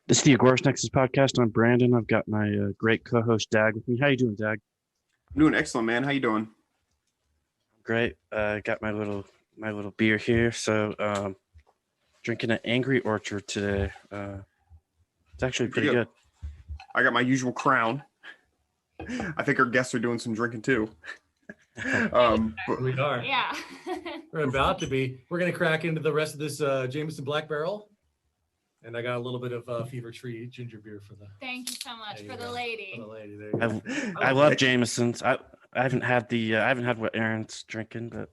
This is the Agorist Nexus podcast. I'm Brandon. I've got my great co-host Dag with me. How you doing, Dag? I'm doing excellent, man. How you doing? Great. Got my little beer here. So drinking an Angry Orchard today. It's actually pretty good. I got my usual crown. I think our guests are doing some drinking too. We are. Yeah. We're about to be. We're going to crack into the rest of this Jameson Black Barrel. And I got a little bit of Fever Tree ginger beer for the. Thank you so much for the lady. For the lady. There you go. I love Jameson's. I haven't had what Erin's drinking, but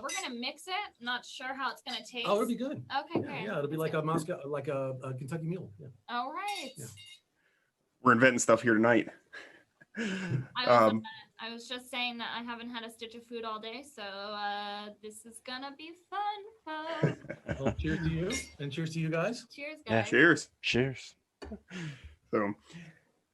we're gonna mix it. Not sure how it's gonna taste. Oh, it'll be good. Okay, great. Yeah, ittle be like a Moscow, like a Kentucky Mule. Yeah. All right. Yeah. We're inventing stuff here tonight. I was just saying that I haven't had a stitch of food all day, so this is gonna be fun, folks. Well, cheers to you, and cheers to you guys. Cheers, Yeah. guys. Cheers. So,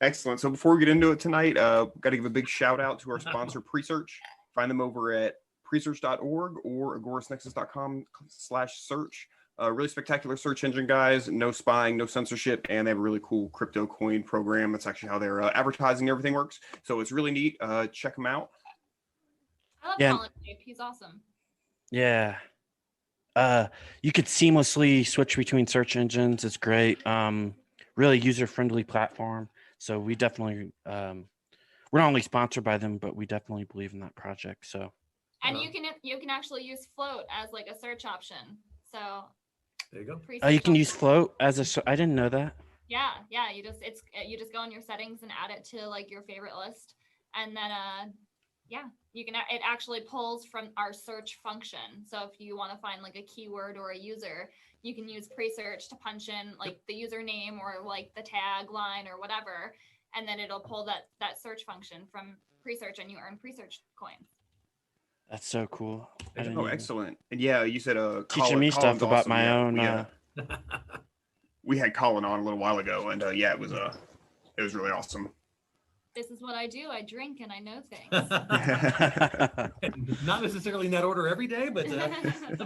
excellent. So before we get into it tonight, got to give a big shout out to our sponsor, Presearch. Find them over at presearch.org or agoristnexus.com/search. Really spectacular search engine, guys. No spying, no censorship, and they have a really cool crypto coin program. That's actually how their advertising and everything works. So it's really neat. Check them out. I love Colin Dave. He's awesome. Yeah. You could seamlessly switch between search engines. It's great. Really user-friendly platform. So we definitely we're not only sponsored by them, but we definitely believe in that project. So And you can actually use Flote as like a search option. So there you go. you can use Flote as a. I didn't know that. Yeah. You just go in your settings and add it to like your favorite list, and then you can. It actually pulls from our search function. So if you want to find like a keyword or a user, you can use Presearch to punch in like the username or like the tagline or whatever, and then it'll pull that search function from Presearch, and you earn Presearch coins. That's so cool. Excellent. And yeah, you said teaching me stuff about my own. We had Colin on a little while ago, and it was really awesome. This is what I do. I drink and I know things. Not necessarily in that order every day, but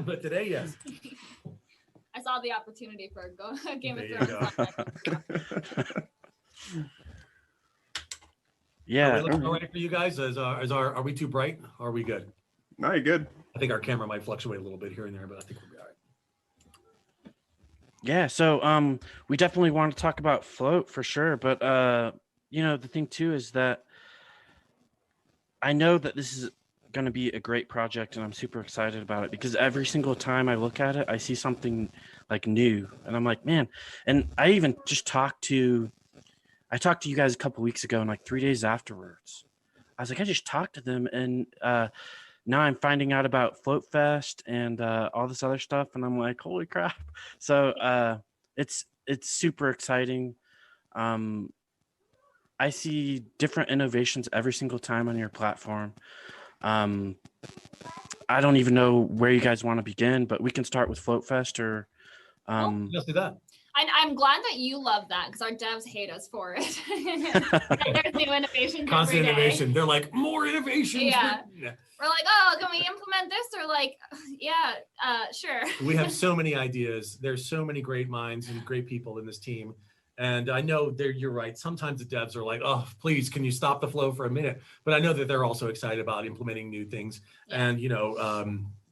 but today, yes. I saw the opportunity for a Game of Thrones. Yeah. Are we looking all right for you guys? Are we too bright? Or are we good? No, you're good. I think our camera might fluctuate a little bit here and there, but I think we'll be all right. Yeah, so we definitely want to talk about Flote for sure, but the thing too is that I know that this is going to be a great project, and I'm super excited about it because every single time I look at it, I see something like new, and I'm like, man. And I even just talked to you guys a couple weeks ago, and like 3 days afterwards, I was like, I just talked to them, and now I'm finding out about floatfest and all this other stuff, and I'm like, holy crap. So it's super exciting. I see different innovations every single time on your platform. I don't even know where you guys want to begin, but we can start with floatfest or let's do that. I'm glad that you love that because our devs hate us for it. There's new innovations. Constant every day. innovation. They're like, more innovation. Yeah. We're like, oh, can we implement this? Or like, sure. We have so many ideas. There's so many great minds and great people in this team. And I know you're right. Sometimes the devs are like, oh, please, can you stop the flow for a minute? But I know that they're also excited about implementing new things and,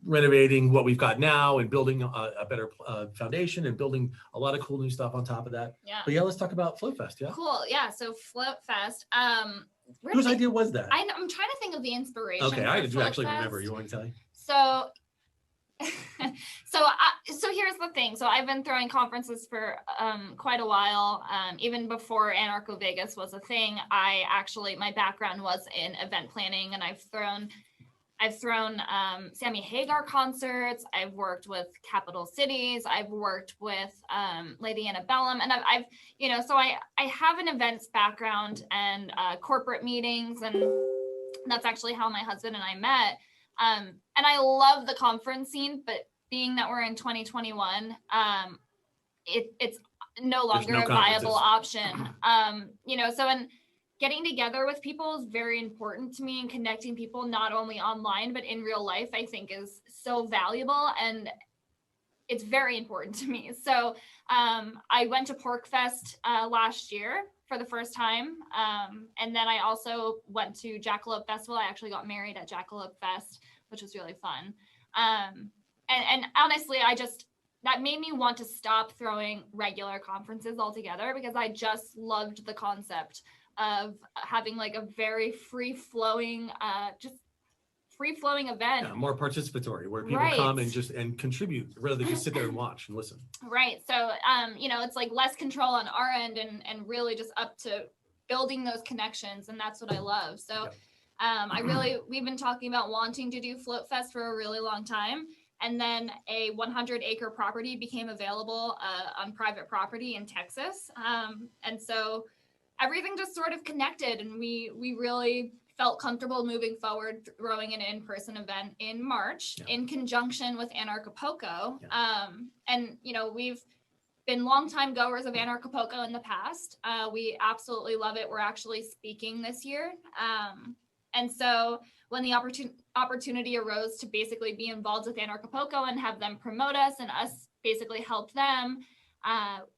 renovating what we've got now and building a better foundation and building a lot of cool new stuff on top of that. Yeah. But let's talk about Floatfest. Yeah. Cool. Yeah. So Floatfest. Whose idea was that? I'm trying to think of the inspiration. Okay, I do actually remember. You want to tell me? So here's the thing. So I've been throwing conferences for quite a while. Even before Anarcho Vegas was a thing, my background was in event planning, and I've thrown Sammy Hagar concerts. I've worked with Capital Cities. I've worked with Lady Antebellum, and so I have an events background and corporate meetings, and that's actually how my husband and I met. And I love the conference scene, but being that we're in 2021, it's no longer a viable option. And getting together with people is very important to me, and connecting people not only online but in real life, I think, is so valuable. And it's very important to me. So I went to PorkFest last year for the first time. And then I also went to Jackalope Festival. I actually got married at Jackalope Fest, which was really fun. And honestly, that made me want to stop throwing regular conferences altogether, because I just loved the concept of having like a very free-flowing event. Yeah, more participatory, where people come and contribute rather than just sit there and watch and listen. Right. So, it's like less control on our end and really just up to building those connections. And that's what I love. So we've been talking about wanting to do Flote Fest for a really long time. And then a 100-acre property became available on private property in Texas. And so everything just sort of connected, and we really felt comfortable moving forward, throwing an in-person event in March in conjunction with Anarchapulco. And, we've been longtime goers of Anarchapulco in the past. We absolutely love it. We're actually speaking this year. And so when the opportunity arose to basically be involved with Anarchapulco and have them promote us and us basically help them,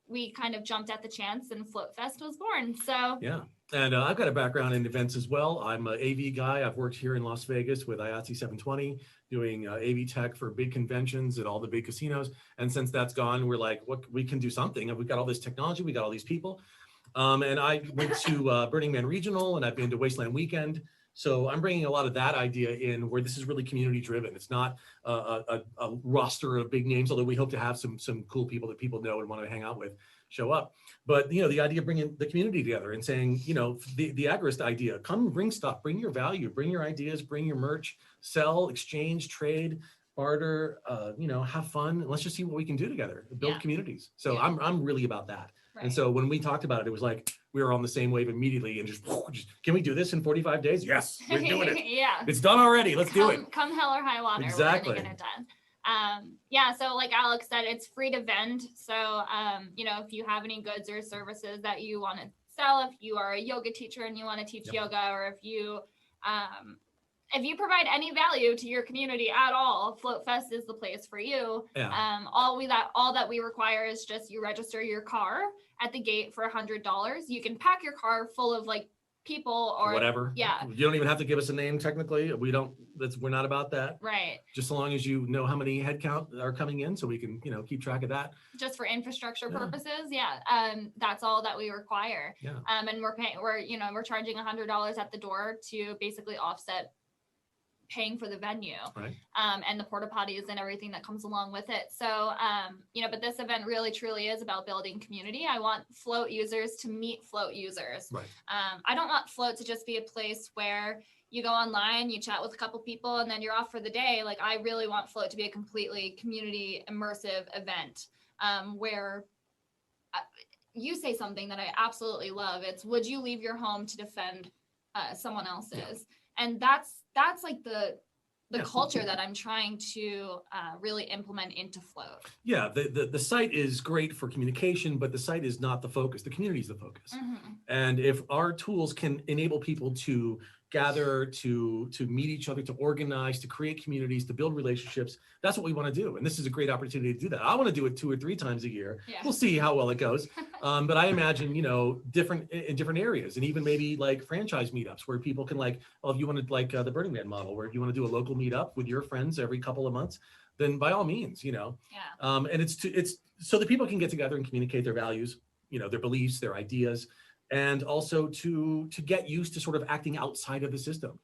we kind of jumped at the chance, and Flote Fest was born. So yeah. And I've got a background in events as well. I'm an AV guy. I've worked here in Las Vegas with IATSE 720, doing AV tech for big conventions at all the big casinos. And since that's gone, we're like, what, we can do something. And we've got all this technology, we got all these people. And I went to Burning Man Regional, and I've been to Wasteland Weekend. So I'm bringing a lot of that idea in, where this is really community driven. It's not a roster of big names, although we hope to have some cool people that people know and want to hang out with show up. But, the idea of bringing the community together and saying, the Agorist idea, come bring stuff, bring your value, bring your ideas, bring your merch, sell, exchange, trade, barter, have fun. Let's just see what we can do together, build communities. So I'm really about that. Right. And so when we talked about it, it was like we were on the same wave immediately, and just can we do this in 45 days? Yes, we're doing it. It's done already. Let's do it. Come hell or high water. Exactly. We're gonna get it done. So like Alex said, it's free to vend. So, if you have any goods or services that you want to sell, if you are a yoga teacher and you want to teach yoga, or if you provide any value to your community at all, Flote Fest is the place for you. Yeah. All that we require is just you register your car at the gate for $100. You can pack your car full of like people or whatever. Yeah. You don't even have to give us a name technically. We're not about that. Right. Just so long as you know how many head count are coming in, so we can, keep track of that. Just for infrastructure purposes. Yeah. That's all that we require. Yeah. And we're charging $100 at the door to basically offset paying for the venue, right. And the porta potties and everything that comes along with it. So, but this event really truly is about building community. I want Flote users to meet Flote users. Right. I don't want Flote to just be a place where you go online, you chat with a couple people, and then you're off for the day. Like, I really want Flote to be a completely community immersive event, where you say something that I absolutely love. It's, would you leave your home to defend someone else's? Yeah. And that's like the culture that I'm trying to really implement into Flote. Yeah, the site is great for communication, but the site is not the focus. The community is the focus. Mm-hmm. And if our tools can enable people to gather, to meet each other, to organize, to create communities, to build relationships, that's what we want to do. And this is a great opportunity to do that. I want to do it 2 or 3 times a year. Yeah. We'll see how well it goes. But I imagine, different areas, and even maybe like franchise meetups where people can if you wanted the Burning Man model, where if you want to do a local meetup with your friends every couple of months, then by all means, Yeah. And it's so that people can get together and communicate their values, their beliefs, their ideas, and also to get used to sort of acting outside of the system.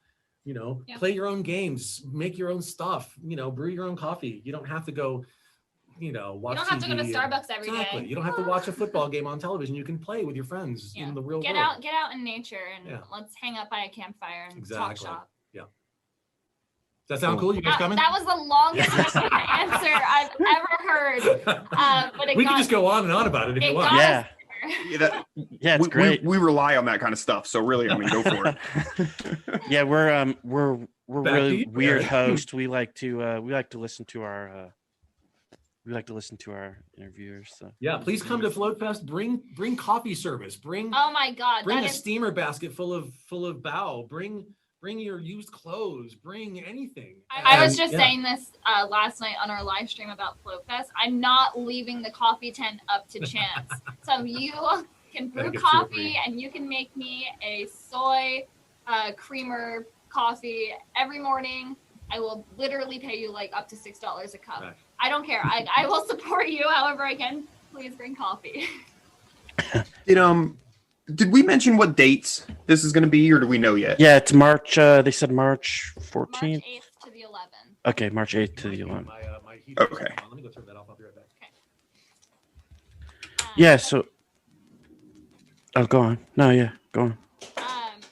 Play your own games, make your own stuff, brew your own coffee. You don't have to go, watch You don't have to go to Starbucks every day. You don't have to watch a football game on television. You can play with your friends in the real world. Get out in nature, and let's hang out by a campfire and talk shop. Yeah. Does that sound cool? You guys coming? That was the longest answer I've ever heard. But we can just go on and on about it if you want. Yeah. It's great. We rely on that kind of stuff. So really, go for it. Yeah, we're really weird hosts. We like to listen to our interviewers. So. Yeah, please come to Flote Fest. Bring coffee service. Bring oh my god, bring a steamer basket full of bow. Bring bring your used clothes, bring anything. I was just saying this last night on our live stream about FloatFest. I'm not leaving the coffee tent up to chance. So you can brew coffee and you can make me a soy creamer coffee every morning. I will literally pay you like up to $6 a cup. Right. I don't care. I will support you however I can. Please bring coffee. Did we mention what dates this is going to be, or do we know yet? Yeah, it's March. They said March 14th. March 8th to the 11th. Okay, March 8th to the 11th. Okay. Let me go turn that off. I'll be right back. Okay. Yeah. So. Oh, go on. No, yeah, go on.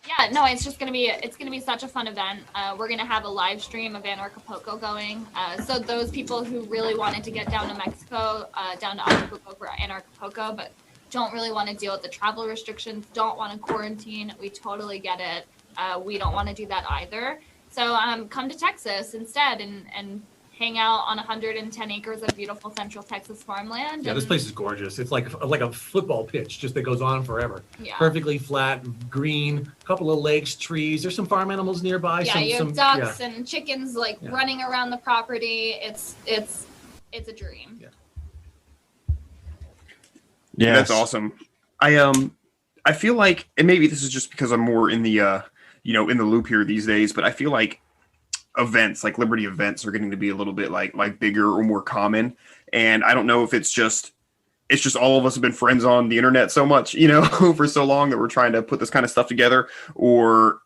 Yeah, no, it's just gonna be such a fun event. We're gonna have a live stream of Anarchapulco going. So those people who really wanted to get down to Mexico, down to Acapulco for Anarchapulco, but don't really want to deal with the travel restrictions, don't want to quarantine, we totally get it. We don't want to do that either. So come to Texas instead and hang out on 110 acres of beautiful Central Texas farmland. Yeah, this place is gorgeous. It's like a football pitch, just that goes on forever. Yeah. Perfectly flat, green, a couple of lakes, trees. There's some farm animals nearby. Yeah, you have ducks and chickens running around the property. It's a dream. Yeah. Yeah, that's awesome. I feel like, and maybe this is just because I'm more in the in the loop here these days, but I feel like events like Liberty events are getting to be a little bit like bigger or more common. And I don't know if it's just all of us have been friends on the internet so much, for so long that we're trying to put this kind of stuff together. Or,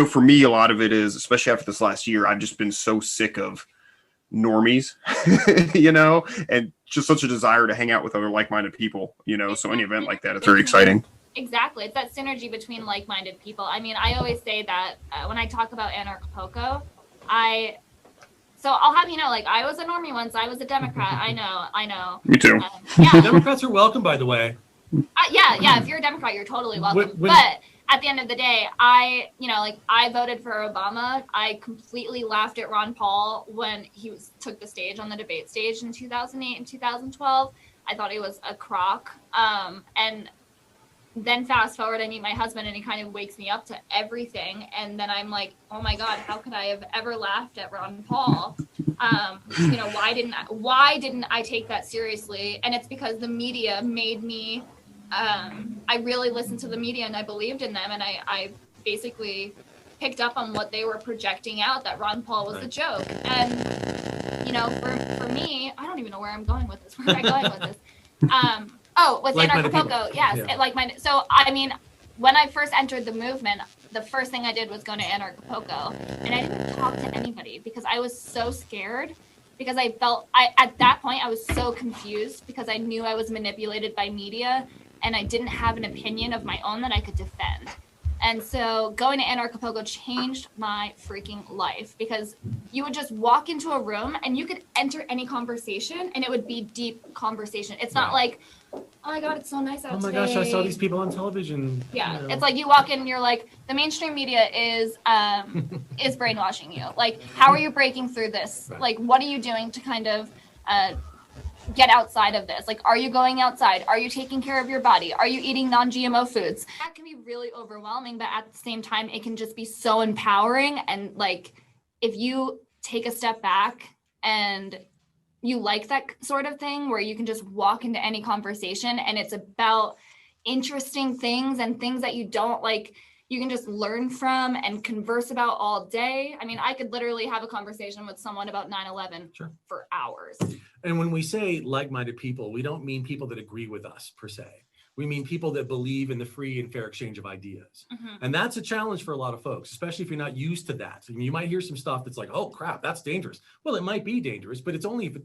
for me, a lot of it is, especially after this last year, I've just been so sick of normies, and just such a desire to hang out with other like-minded people, so any event like that, it's very exciting. Exactly. It's that synergy between like-minded people. I mean, I always say that when I talk about Anarchapulco, I'll have you know, I was a normie once. I was a Democrat. I know. Me too. Yeah. Democrats are welcome, by the way. Yeah. If you're a Democrat, you're totally welcome. But at the end of the day, I voted for Obama. I completely laughed at Ron Paul when he took the stage on the debate stage in 2008 and 2012. I thought he was a crock. And then fast forward, I meet my husband and he kind of wakes me up to everything. And then I'm like, oh my God, how could I have ever laughed at Ron Paul? Why didn't I take that seriously? And it's because the media made me, I really listened to the media and I believed in them. And I basically picked up on what they were projecting out, that Ron Paul was a joke. And, for me, I don't even know where I'm going with this. Where am I going with this? With Anarchapulco, yes. Yeah. So, I mean, when I first entered the movement, the first thing I did was go to Anarchapulco. And I didn't talk to anybody because I was so scared. Because at that point, I was so confused because I knew I was manipulated by media and I didn't have an opinion of my own that I could defend. And so going to Anarchapulco changed my freaking life because you would just walk into a room and you could enter any conversation and it would be deep conversation. It's not like, oh my God, it's so nice out today. Oh my gosh, I saw these people on television. Yeah, It's like you walk in and you're like, the mainstream media is brainwashing you. Like, how are you breaking through this? Right. Like, what are you doing to kind of get outside of this? Like, are you going outside? Are you taking care of your body? Are you eating non-GMO foods? That can be really overwhelming, but at the same time, it can just be so empowering. And like, if you take a step back and you like that sort of thing where you can just walk into any conversation and it's about interesting things and things that you don't like, you can just learn from and converse about all day. I mean, I could literally have a conversation with someone about 9/11 for hours. And when we say like-minded people, we don't mean people that agree with us per se. We mean people that believe in the free and fair exchange of ideas. Mm-hmm. And that's a challenge for a lot of folks, especially if you're not used to that. I mean, you might hear some stuff that's like, oh crap, that's dangerous. Well, it might be dangerous, but it's only if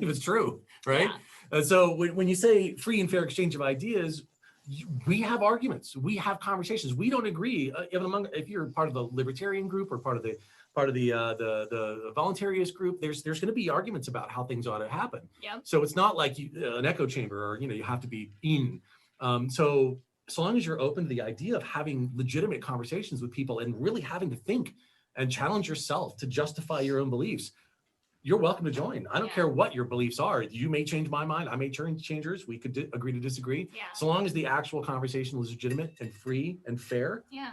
it's true, right? Yeah. So when you say free and fair exchange of ideas, we have arguments, we have conversations. We don't agree. If you're part of the libertarian group or part of the voluntarist group, there's going to be arguments about how things ought to happen. Yep. So it's not like an echo chamber or you have to be in. So long as you're open to the idea of having legitimate conversations with people and really having to think and challenge yourself to justify your own beliefs, you're welcome to join. I don't care what your beliefs are. You may change my mind. I may change yours. We could agree to disagree. Yeah. So long as the actual conversation was legitimate and free and fair. Yeah.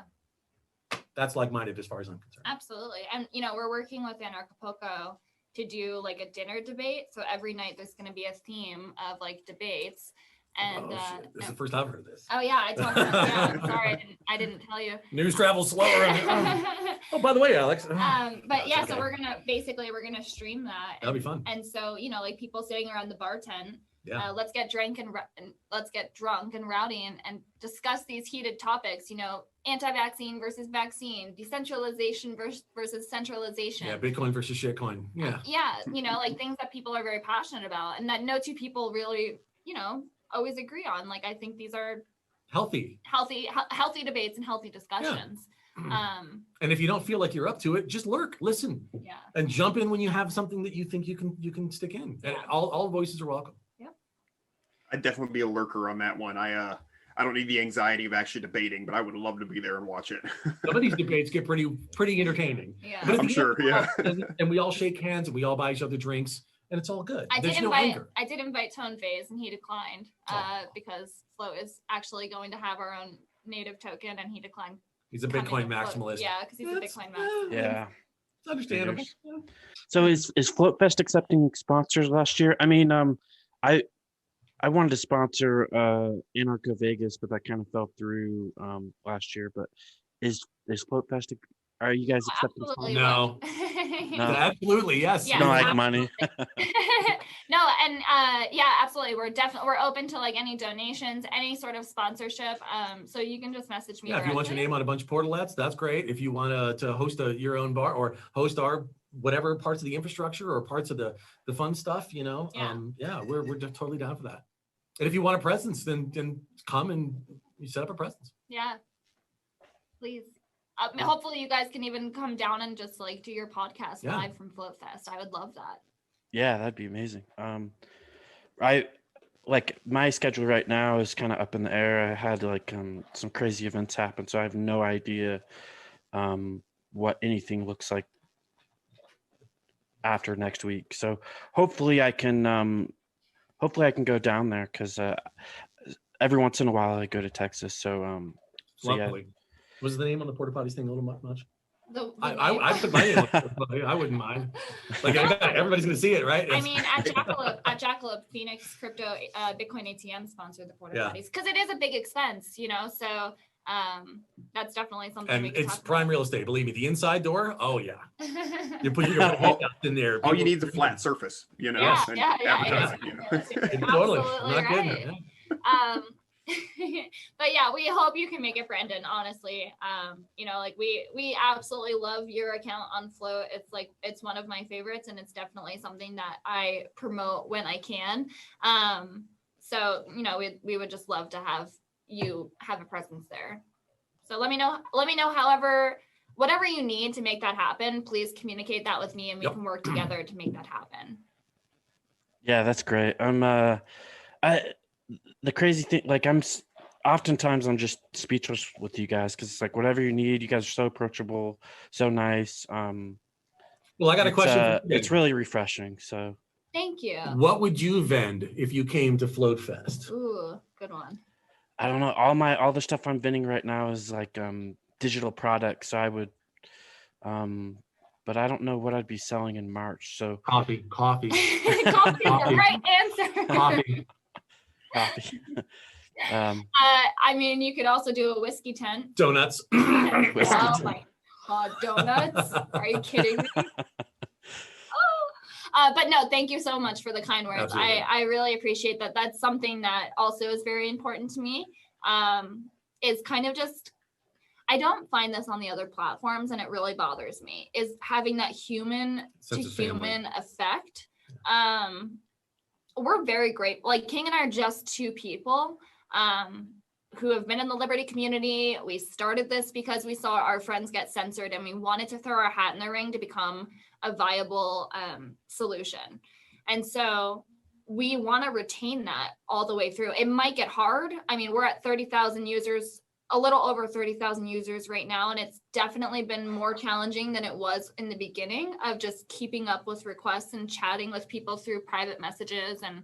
that's like-minded as far as I'm concerned. Absolutely. And, we're working with Anarchapulco to do like a dinner debate. So every night there's going to be a theme of like debates. And Shit. This is the first I've heard of this. oh yeah, I told you. Yeah, sorry, I didn't tell you. News travels slower. Oh, by the way, Alex. But yeah, okay. so we're gonna stream that. That'll be fun. And so like people sitting around the bar tent. Yeah. Let's get drunk and rowdy and discuss these heated topics. Anti-vaccine versus vaccine, decentralization versus centralization. Yeah, Bitcoin versus shitcoin. Yeah. Yeah, like things that people are very passionate about, and that no two people really, always agree on. Like I think these are healthy debates and healthy discussions. Yeah. And if you don't feel like you're up to it, just lurk, listen, and jump in when you have something that you think you can stick in. And all voices are welcome. I'd definitely be a lurker on that one. I don't need the anxiety of actually debating, but I would love to be there and watch it. Some of these debates get pretty entertaining. Yeah, I'm sure. Yeah, and we all shake hands and we all buy each other drinks, and it's all good. I There's did no anger. invite Tone Phase, and he declined because Flote is actually going to have our own native token, and he declined. He's a Bitcoin maximalist. Yeah, because he's a Bitcoin maximalist. Yeah, it's understandable. So is FloatFest accepting sponsors last year? I mean, I wanted to sponsor Anarcho Vegas, but that kind of fell through last year. But is FloatFest? Are you guys accepting Absolutely. sponsors? No. Absolutely, yes. Yeah, don't like money. No, and absolutely. We're open to like any donations, any sort of sponsorship. So you can just message me. Yeah, if you want your name on a bunch of portalets, that's great. If you want to host your own bar or host our whatever parts of the infrastructure or parts of the fun stuff, we're totally down for that. And if you want a presence, then come and you set up a presence. Yeah, please. Hopefully you guys can even come down and just like do your podcast live from FloatFest. I would love that. Yeah, that'd be amazing. I like my schedule right now is kind of up in the air. I had like some crazy events happen, so I have no idea what anything looks like after next week. So hopefully I can go down there because every once in a while I go to Texas. So Lovely. Yeah. Was the name on the porta potties thing a little much? I put my name on the porta potty. I wouldn't mind. Like everybody's gonna see it, right? I mean, at Jackalope, Phoenix Crypto Bitcoin ATM sponsored the porta potties because it is a big expense, So that's definitely something. And it's prime real estate. Believe me, the inside door. Oh yeah, you put your head in there. All you need is a flat surface, Yeah. Totally. Absolutely Not right. kidding. But yeah, we hope you can make it, Brandon. Honestly, we absolutely love your account on Flote. It's one of my favorites, and it's definitely something that I promote when I can. So we would just love to have you have a presence there. So let me know however, whatever you need to make that happen, please communicate that with me and we can work together to make that happen. Yeah, that's great. The crazy thing, like oftentimes I'm just speechless with you guys because it's like whatever you need, you guys are so approachable, so nice. Well, I got a question. It's really refreshing. So thank you. What would you vend if you came to FloatFest? Ooh, good one. I don't know. All the stuff I'm vending right now is like digital products. So I would, but I don't know what I'd be selling in March. So coffee. Coffee. The right answer. Coffee. I mean, you could also do a whiskey tent. Donuts. Oh my God, donuts? Are you kidding me? But no, thank you so much for the kind words. I really appreciate that. That's something that also is very important to me. Is kind of just, I don't find this on the other platforms, and it really bothers me, is having that human to human effect. We're very great. Like King and I are just two people who have been in the Liberty community. We started this because we saw our friends get censored and we wanted to throw our hat in the ring to become a viable solution. And so we want to retain that all the way through. It might get hard. I mean, we're at 30,000 users, a little over 30,000 users right now. And it's definitely been more challenging than it was in the beginning of just keeping up with requests and chatting with people through private messages. And,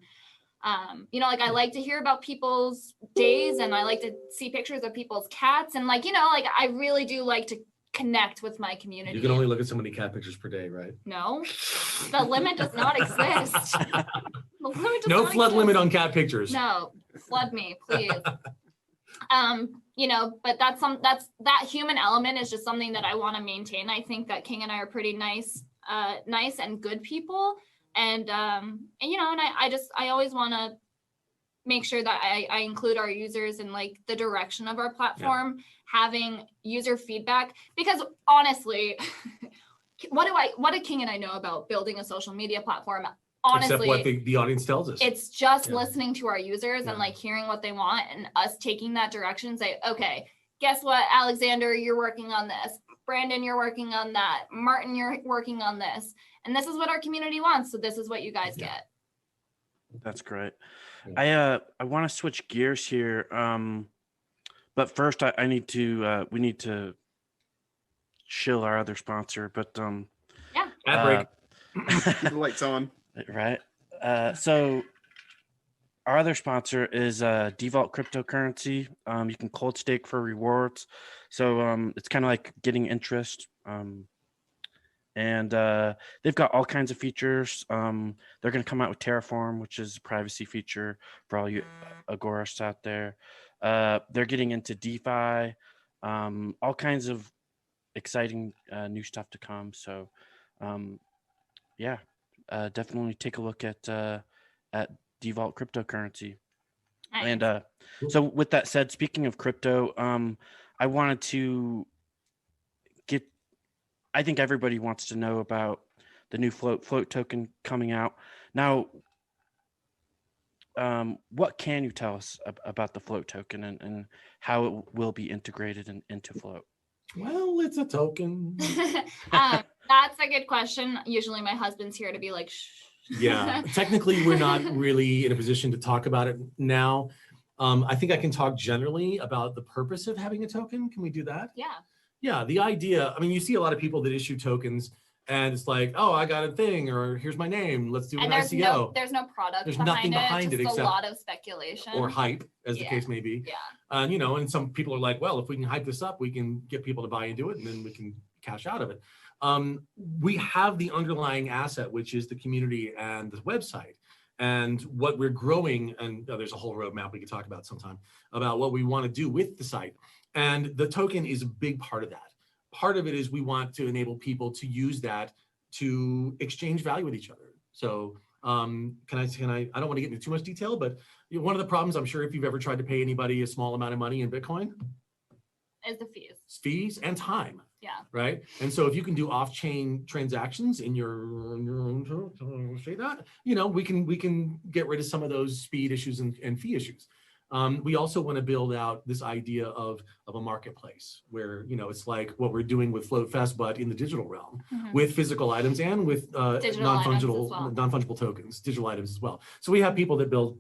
I like to hear about people's days and I like to see pictures of people's cats. And I really do like to connect with my community. You can only look at so many cat pictures per day, right? No, the limit does not exist. The limit does No not flood exist. limit on cat pictures. No, flood me, please. You know, but that's that human element is just something that I want to maintain. I think that King and I are pretty nice and good people. And you know, and I always want to make sure that I include our users in like the direction of our platform, having user feedback, because honestly, what do King and I know about building a social media platform? Honestly, except what the audience tells us. It's just listening to our users and like hearing what they want and us taking that direction and say, okay, guess what, Alexander, you're working on this. Brandon, you're working on that. Martin, you're working on this. And this is what our community wants. So this is what you guys get. That's great. Yeah. I want to switch gears here. But first we need to shill our other sponsor, but Ad break. Keep the lights on. Right. So our other sponsor is Devault cryptocurrency. You can cold stake for rewards. So it's kind of like getting interest. And they've got all kinds of features. They're going to come out with Terraform, which is a privacy feature for all you Agorists out there. They're getting into DeFi, all kinds of exciting new stuff to come. So definitely take a look at Devault cryptocurrency. Nice. And so with that said, speaking of crypto, I wanted to I think everybody wants to know about the new Flote token coming out. Now, what can you tell us about the Flote token and how it will be integrated into Flote? Well, it's a token. That's a good question. Usually my husband's here to be like, shh. Yeah, technically we're not really in a position to talk about it now. I think I can talk generally about the purpose of having a token. Can we do that? Yeah. Yeah, the idea, I mean, you see a lot of people that issue tokens and it's like, oh, I got a thing, or here's my name, let's do an ICO. There's no product There's behind nothing behind it, it just except a lot of speculation. Or hype, as the case may be. Yeah. And, you know, and some people are like, well, if we can hype this up, we can get people to buy into it and then we can cash out of it. We have the underlying asset, which is the community and the website. And what we're growing, and there's a whole roadmap we could talk about sometime, about what we want to do with the site. And the token is a big part of that. Part of it is we want to enable people to use that to exchange value with each other. So I don't want to get into too much detail, but one of the problems, I'm sure if you've ever tried to pay anybody a small amount of money in Bitcoin, is the fees. Fees and time. Yeah. Right. And so if you can do off-chain transactions in your own, say that, you know, we can get rid of some of those speed issues and fee issues. We also want to build out this idea of a marketplace where, you know, it's like what we're doing with FloatFest, but in the digital realm with physical items and with non-fungible tokens, digital items as well. So we have people that build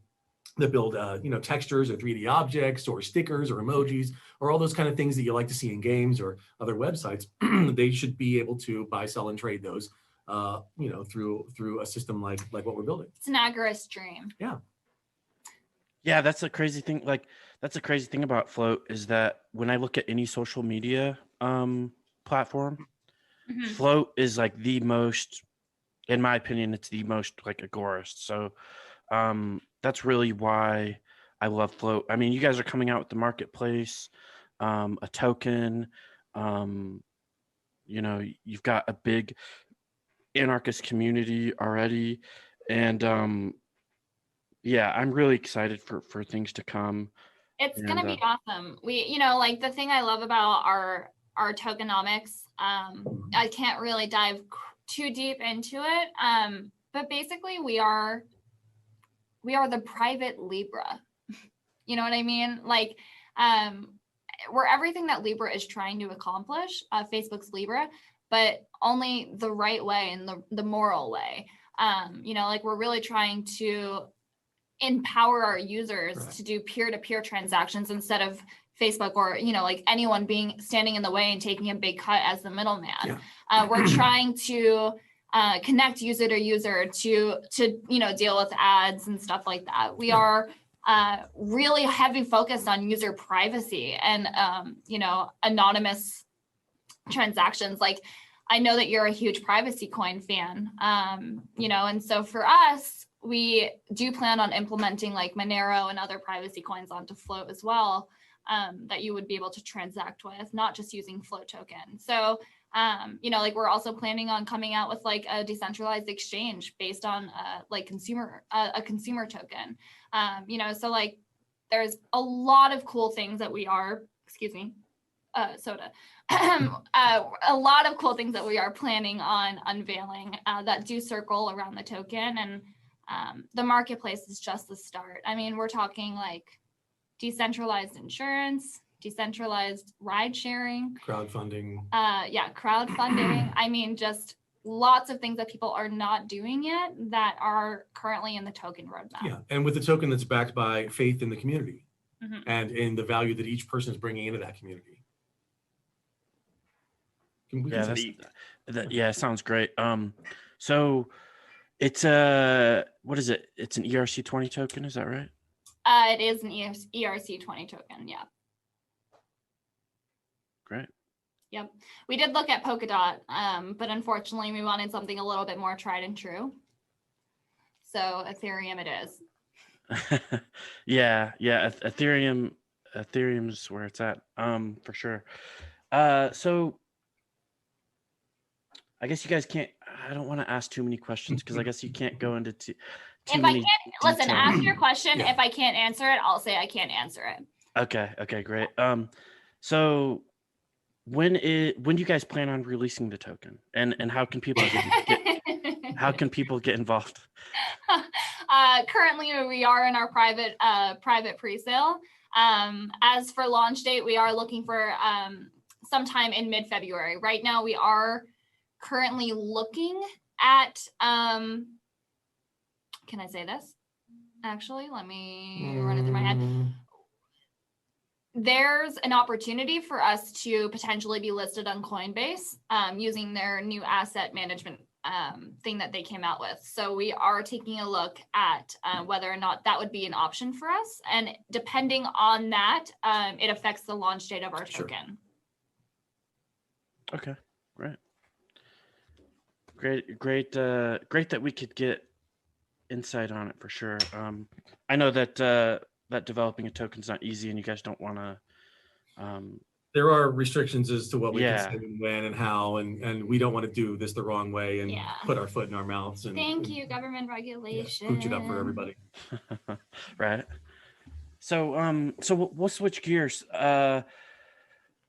you know, textures or 3D objects or stickers or emojis or all those kind of things that you like to see in games or other websites. They should be able to buy, sell, and trade those, you know, through a system like what we're building. It's an Agorist dream. Yeah. Yeah, that's a crazy thing. Like, that's a crazy thing about Flote is that when I look at any social media platform, Flote is like the most, in my opinion, it's the most like Agorist. So that's really why I love Flote. I mean, you guys are coming out with the marketplace, a token. You know, you've got a big anarchist community already, and yeah, I'm really excited for things to come. It's gonna be awesome. We, you know, like the thing I love about our tokenomics, I can't really dive too deep into it, but basically we are the private Libra. You know what I mean? Like, we're everything that Libra is trying to accomplish, Facebook's Libra, but only the right way and the moral way. You know, like we're really trying to empower our users to do peer-to-peer transactions instead of Facebook or, you know, like anyone standing in the way and taking a big cut as the middleman. We're trying to connect user to user to, you know, deal with ads and stuff like that. We are really heavy focused on user privacy and, you know, anonymous transactions. Like, I know that you're a huge privacy coin fan, you know, and so for us, we do plan on implementing like Monero and other privacy coins onto Flote as well, that you would be able to transact with, not just using Flote token. So, you know, like we're also planning on coming out with like a decentralized exchange based on like a consumer token. You know, so like there's a lot of cool things that we are, excuse me, soda. A lot of cool things that we are planning on unveiling that do circle around the token, and the marketplace is just the start. I mean, we're talking like decentralized insurance, decentralized ride sharing, Crowdfunding. Crowdfunding. I mean, just lots of things that people are not doing yet that are currently in the token roadmap. Yeah, and with the token that's backed by faith in the community and in the value that each person is bringing into that community. Yeah, sounds great. So it's what is it? It's an ERC20 token, is that right? It is an ERC20 token, yeah. Great. Yep. We did look at Polkadot, but unfortunately we wanted something a little bit more tried and true. So Ethereum it is. yeah, Ethereum's where it's at, for sure. So I guess you guys can't, I don't want to ask too many questions because I guess you can't go into too many listen, ask your question. Yeah. If I can't answer it, I'll say I can't answer it. Okay, great. So when do you guys plan on releasing the token, and how can people get involved? Currently we are in our private pre-sale. As for launch date, we are looking for sometime in mid-February. Right now we are currently looking at can I say this? Actually, let me run it through my head. There's an opportunity for us to potentially be listed on Coinbase using their new asset management thing that they came out with. So we are taking a look at whether or not that would be an option for us. And depending on that, it affects the launch date of our token. Okay, great that we could get insight on it for sure. I know that that developing a token is not easy, and you guys don't want to. There are restrictions as to what we Yeah. can say and when and how, and we don't want to do this the wrong way and put our foot in our mouths. And Thank you, government regulation. Pooch it up for everybody. Right. So we'll switch gears. I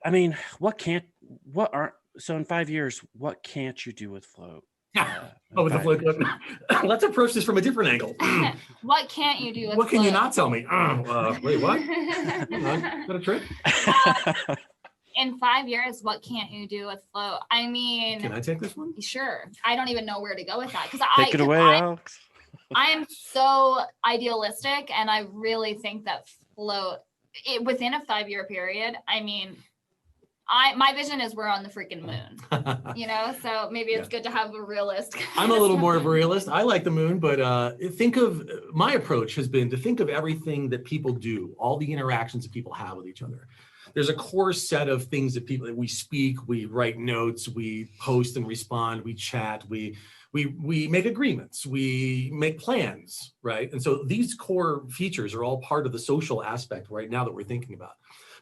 mean, so in 5 years, what can't you do with Flote? With the Flote. Let's approach this from a different angle. What can't you do with What can Flote? you not tell me? Wait, what? Hang on, got a trick? In 5 years, what can't you do with Flote? I mean, Can I take this one? Sure. I don't even know where to go with that because Take it away, Alex. I am so idealistic, and I really think that Flote, within a 5-year period, I mean, my vision is we're on the freaking moon, you know, so maybe it's good to have a realist. I'm a little more of a realist. I like the moon, but my approach has been to think of everything that people do, all the interactions that people have with each other. There's a core set of things that we speak, we write notes, we post and respond, we chat, we make agreements, we make plans, right? And so these core features are all part of the social aspect right now that we're thinking about.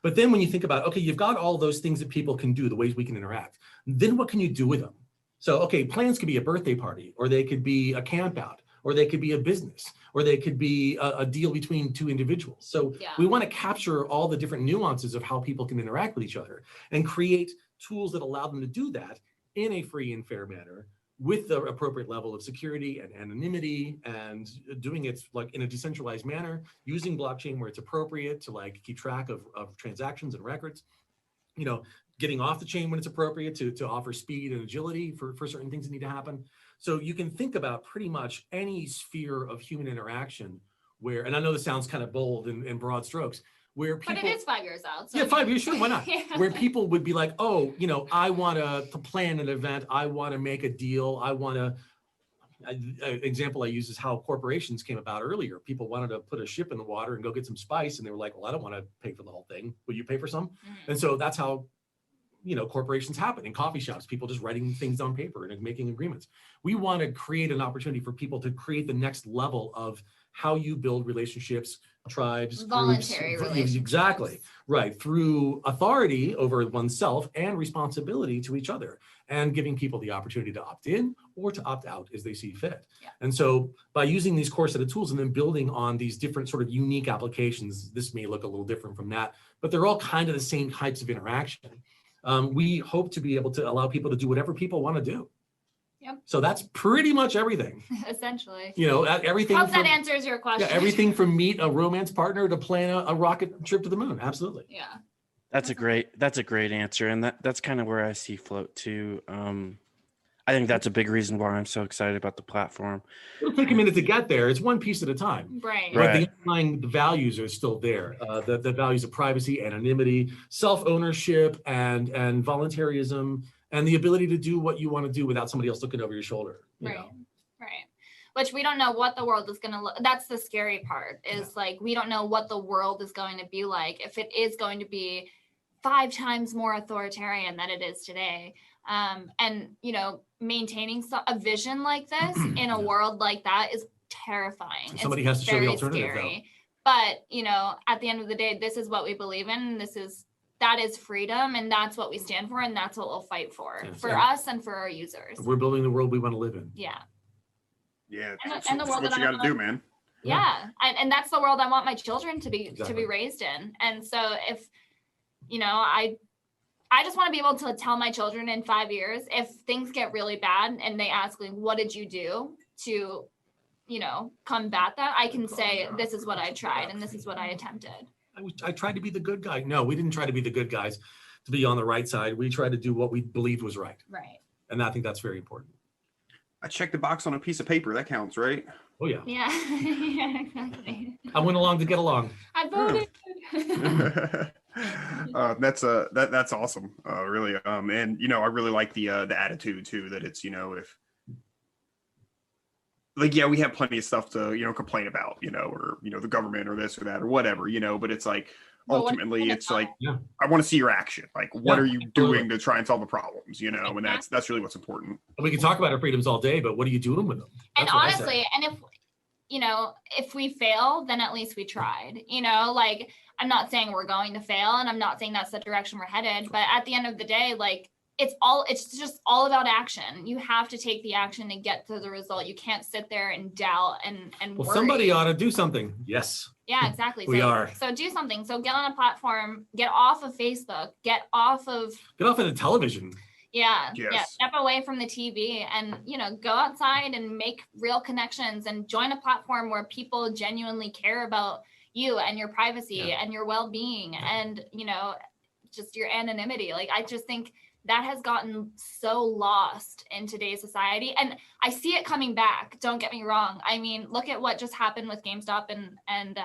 But then when you think about, okay, you've got all those things that people can do, the ways we can interact, then what can you do with them? So, okay, plans could be a birthday party, or they could be a camp out, or they could be a business, or they could be a deal between two individuals. So we want to capture all the different nuances of how people can interact with each other and create tools that allow them to do that in a free and fair manner with the appropriate level of security and anonymity, and doing it like in a decentralized manner, using blockchain where it's appropriate to like keep track of transactions and records, you know, getting off the chain when it's appropriate to offer speed and agility for certain things that need to happen. So you can think about pretty much any sphere of human interaction where, and I know this sounds kind of bold and broad strokes, where people, but it is 5 years out. So yeah, 5 years, sure, why not? Where people would be like, oh, you know, I want to plan an event, I want to make a deal, I want to. An example I use is how corporations came about earlier. People wanted to put a ship in the water and go get some spice, and they were like, well, I don't want to pay for the whole thing. Will you pay for some? And so that's how corporations happen in coffee shops, people just writing things on paper and making agreements. We want to create an opportunity for people to create the next level of how you build relationships, tribes, Voluntary groups. relationships. Exactly, right, through authority over oneself and responsibility to each other, and giving people the opportunity to opt in or to opt out as they see fit. Yeah. And so by using these core set of tools and then building on these different sort of unique applications, this may look a little different from that, but they're all kind of the same types of interaction. We hope to be able to allow people to do whatever people want to do. Yep. So that's pretty much everything. Essentially. Everything. Hope that answers your question. Yeah, everything from meet a romance partner to plan a rocket trip to the moon. Absolutely. Yeah. That's a great answer, and that's kind of where I see Flote too. I think that's a big reason why I'm so excited about the platform. It'll take a minute to get there. It's one piece at a time. Right. But the underlying values are still there. The values of privacy, anonymity, self-ownership, and voluntarism, and the ability to do what you want to do without somebody else looking over your shoulder. Right. Which we don't know what the world is going to look. That's the scary part is like, we don't know what the world is going to be like. If it is going to be 5 times more authoritarian than it is today. And, maintaining a vision like this in a world like that is terrifying. Somebody has to show the alternative, scary. But, at the end of the day, this is what we believe in. That is freedom, and that's what we stand for, and that's what we'll fight for us and for our users. We're building the world we want to live in. Yeah. Yeah, and the world what you got to do, man. Yeah, and that's the world I want my children to be raised in. And so if, I just want to be able to tell my children in 5 years, if things get really bad and they ask, like, what did you do to, combat that? I can say, this is what I tried and this is what I attempted. I tried to be the good guy. No, we didn't try to be the good guys to be on the right side. We tried to do what we believed was right. Right. And I think that's very important. I checked the box on a piece of paper. That counts, right? Oh, yeah. Yeah, yeah, exactly. I went along to get along. I voted. That's awesome. Really. And I really like the attitude too, that it's, if like, yeah, we have plenty of stuff to, complain about, or, the government or this or that or whatever, but it's like, ultimately it's like, I want to see your action. Like, what are you doing to try and solve the problems, and that's really what's important. We can talk about our freedoms all day, but what are you doing with them? That's and honestly, and if we fail, then at least we tried, like, I'm not saying we're going to fail, and I'm not saying that's the direction we're headed, but at the end of the day, like, it's just all about action. You have to take the action to get to the result. You can't sit there and doubt and worry. Somebody ought to do something. Yes. Yeah, exactly. So do something. So get on a platform, get off of Facebook, get off of the television. Yeah. Yes. Yeah. Step away from the TV and, go outside and make real connections and join a platform where people genuinely care about you and your privacy and your well-being and, just your anonymity. Like, I just think that has gotten so lost in today's society. And I see it coming back. Don't get me wrong. I mean, look at what just happened with GameStop and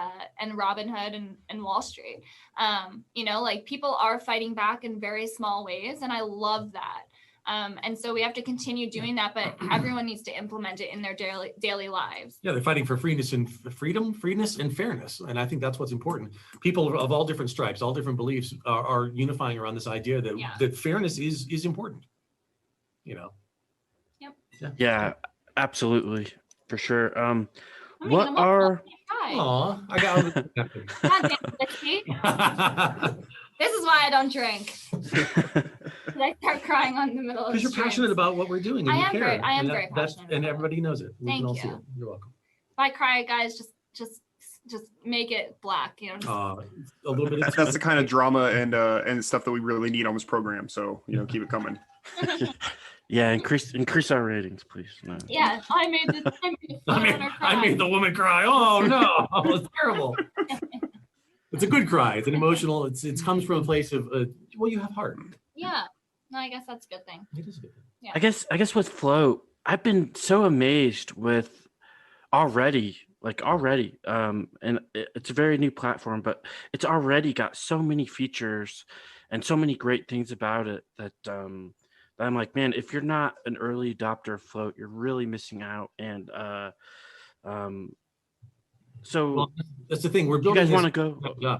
Robinhood and Wall Street. Like, people are fighting back in very small ways. And I love that. And so we have to continue doing that, but everyone needs to implement it in their daily lives. Yeah, they're fighting for freeness and freeness and fairness. And I think that's what's important. People of all different stripes, all different beliefs are unifying around this idea that fairness is important. Yep. Yeah, absolutely. For sure. What gonna are... Aw, I got This is why I don't drink. I start crying on the middle of the because you're passionate about what we're doing. And I you am care. very passionate. And everybody knows it. We Thank can all you. see it. You're welcome. If I cry, guys, just make it black. A little bit. That's the kind of drama and stuff that we really need on this program. So keep it coming. Yeah, increase our ratings, please. No. Yeah, I made the woman cry. Oh no, it's terrible. It's a good cry. It's an emotional. It comes from a place of you have heart. Yeah, no, I guess that's a good thing. It is a good thing. Yeah. I guess with Flote, I've been so amazed with already, and it's a very new platform, but it's already got so many features and so many great things about it that I'm like, man, if you're not an early adopter of Flote, you're really missing out. And so that's the thing. We're building. You guys want to go? Yeah.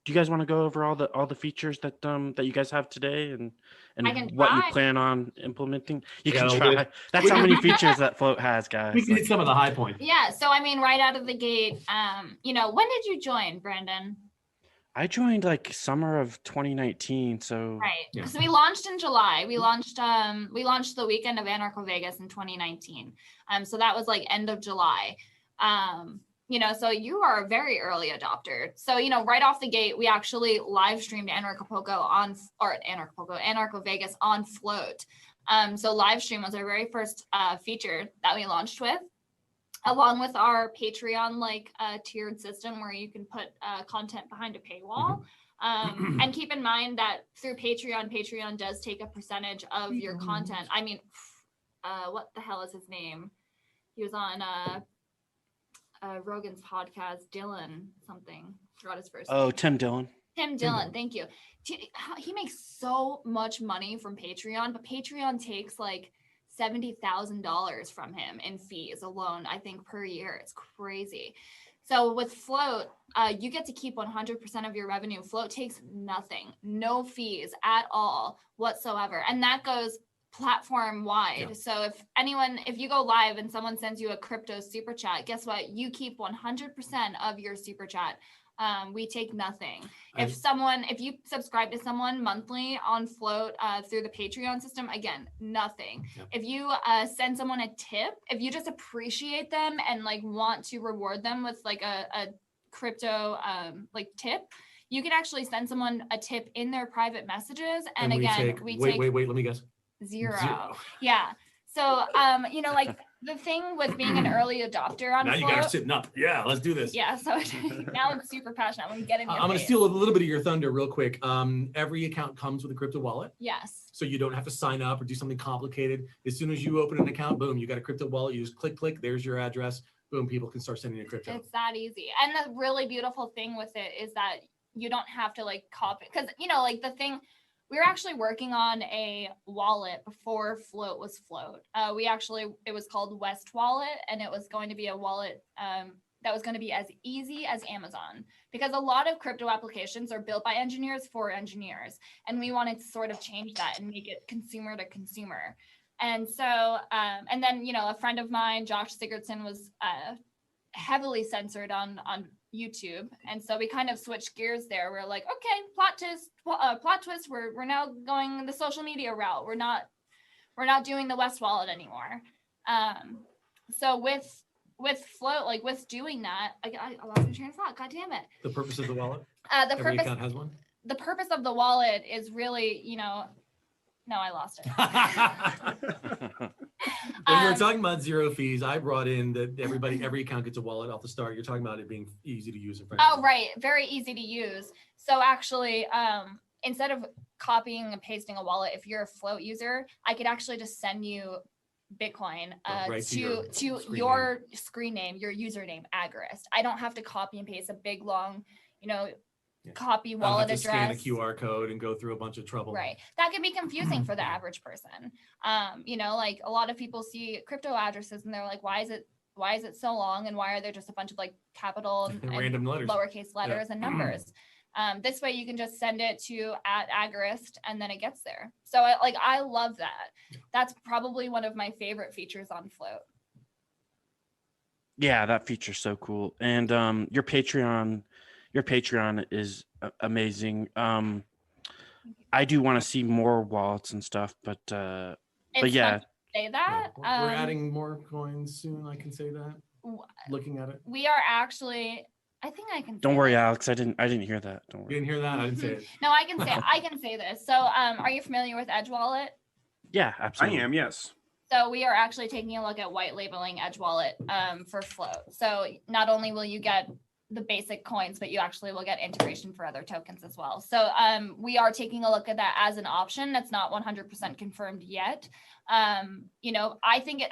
do you guys want to go over all the features that that you guys have today and I can what you try. plan on implementing? You can Yeah, try. That's how many features that Flote has, guys. We can hit some of the high points. Yeah, so I mean, right out of the gate, when did you join, Brandon? I joined like summer of 2019, so Right. Yeah. So we launched in July. We launched the weekend of Anarcho Vegas in 2019. So that was like end of July. So you are a very early adopter. So, right off the gate, we actually live streamed Anarcho Vegas on Flote. So live stream was our very first feature that we launched with, along with our Patreon tiered system where you can put content behind a paywall. And keep in mind that through Patreon does take a percentage of your content. I mean, what the hell is his name? He was on Rogan's podcast, Dylan something. Forgot his first name. Tim Dillon. Tim Dillon, thank you. He makes so much money from Patreon, but Patreon takes like $70,000 from him in fees alone, I think, per year. It's crazy. So with Flote, you get to keep 100% of your revenue. Flote takes nothing, no fees at all whatsoever. And that goes platform wide. Yeah. So if you go live and someone sends you a crypto super chat, guess what? You keep 100% of your super chat. We take nothing. If you subscribe to someone monthly on Flote through the Patreon system, again, nothing. Yep. If you send someone a tip, if you just appreciate them and want to reward them with a crypto tip, you can actually send someone a tip in their private messages. And again, we take wait, let me guess. Zero. Yeah. So, the thing with being an early adopter on now Flote, you guys are sitting up. Yeah, let's do this. Yeah. So now I'm super passionate. I'm going to steal a little bit of your thunder real quick. Every account comes with a crypto wallet. Yes. So you don't have to sign up or do something complicated. As soon as you open an account, boom, you got a crypto wallet. You just click, there's your address. Boom, people can start sending you crypto. It's that easy. And the really beautiful thing with it is that you don't have to copy, because the thing, we were actually working on a wallet before Flote was Flote. It was called West Wallet, and it was going to be a wallet that was going to be as easy as Amazon, because a lot of crypto applications are built by engineers for engineers, and we wanted to sort of change that and make it consumer to consumer. And so, and then a friend of mine, Josh Sigurdson, was heavily censored on YouTube, and so we kind of switched gears there. We're like, okay, plot twist. We're now going the social media route. We're not doing the West Wallet anymore. So with Flote, with doing that, I lost my train of thought. God damn it. The purpose of the wallet. Every account has one. The purpose of the wallet is really, no, I lost it. When we were talking about zero fees, I brought in that every account gets a wallet off the start. You're talking about it being easy to use and friendly. Oh, right. Very easy to use. So actually, instead of copying and pasting a wallet, if you're a Flote user, I could actually just send you Bitcoin to your screen name, your username, Agorist. I don't have to copy and paste a big, long, copy wallet address. Scan a QR code and go through a bunch of trouble. Right. That can be confusing for the average person. A lot of people see crypto addresses and they're like, why is it so long? And why are there just a bunch of capital and random letters, lowercase letters and numbers? This way you can just send it to @Agorist and then it gets there. So I love that. That's probably one of my favorite features on Flote. Yeah, that feature's so cool. And your Patreon is amazing. I do want to see more wallets and stuff, but yeah. Say that. We're adding more coins soon. I can say that. Looking at it, we are actually. I think I can. Don't worry, Alex. I didn't hear that. Don't worry. You didn't hear that? I didn't say it. No, I can say this. So, are you familiar with Edge Wallet? Yeah, absolutely. I am. Yes. So we are actually taking a look at white labeling Edge Wallet for Flote. So not only will you get the basic coins, but you actually will get integration for other tokens as well. So we are taking a look at that as an option. That's not 100% confirmed yet. I think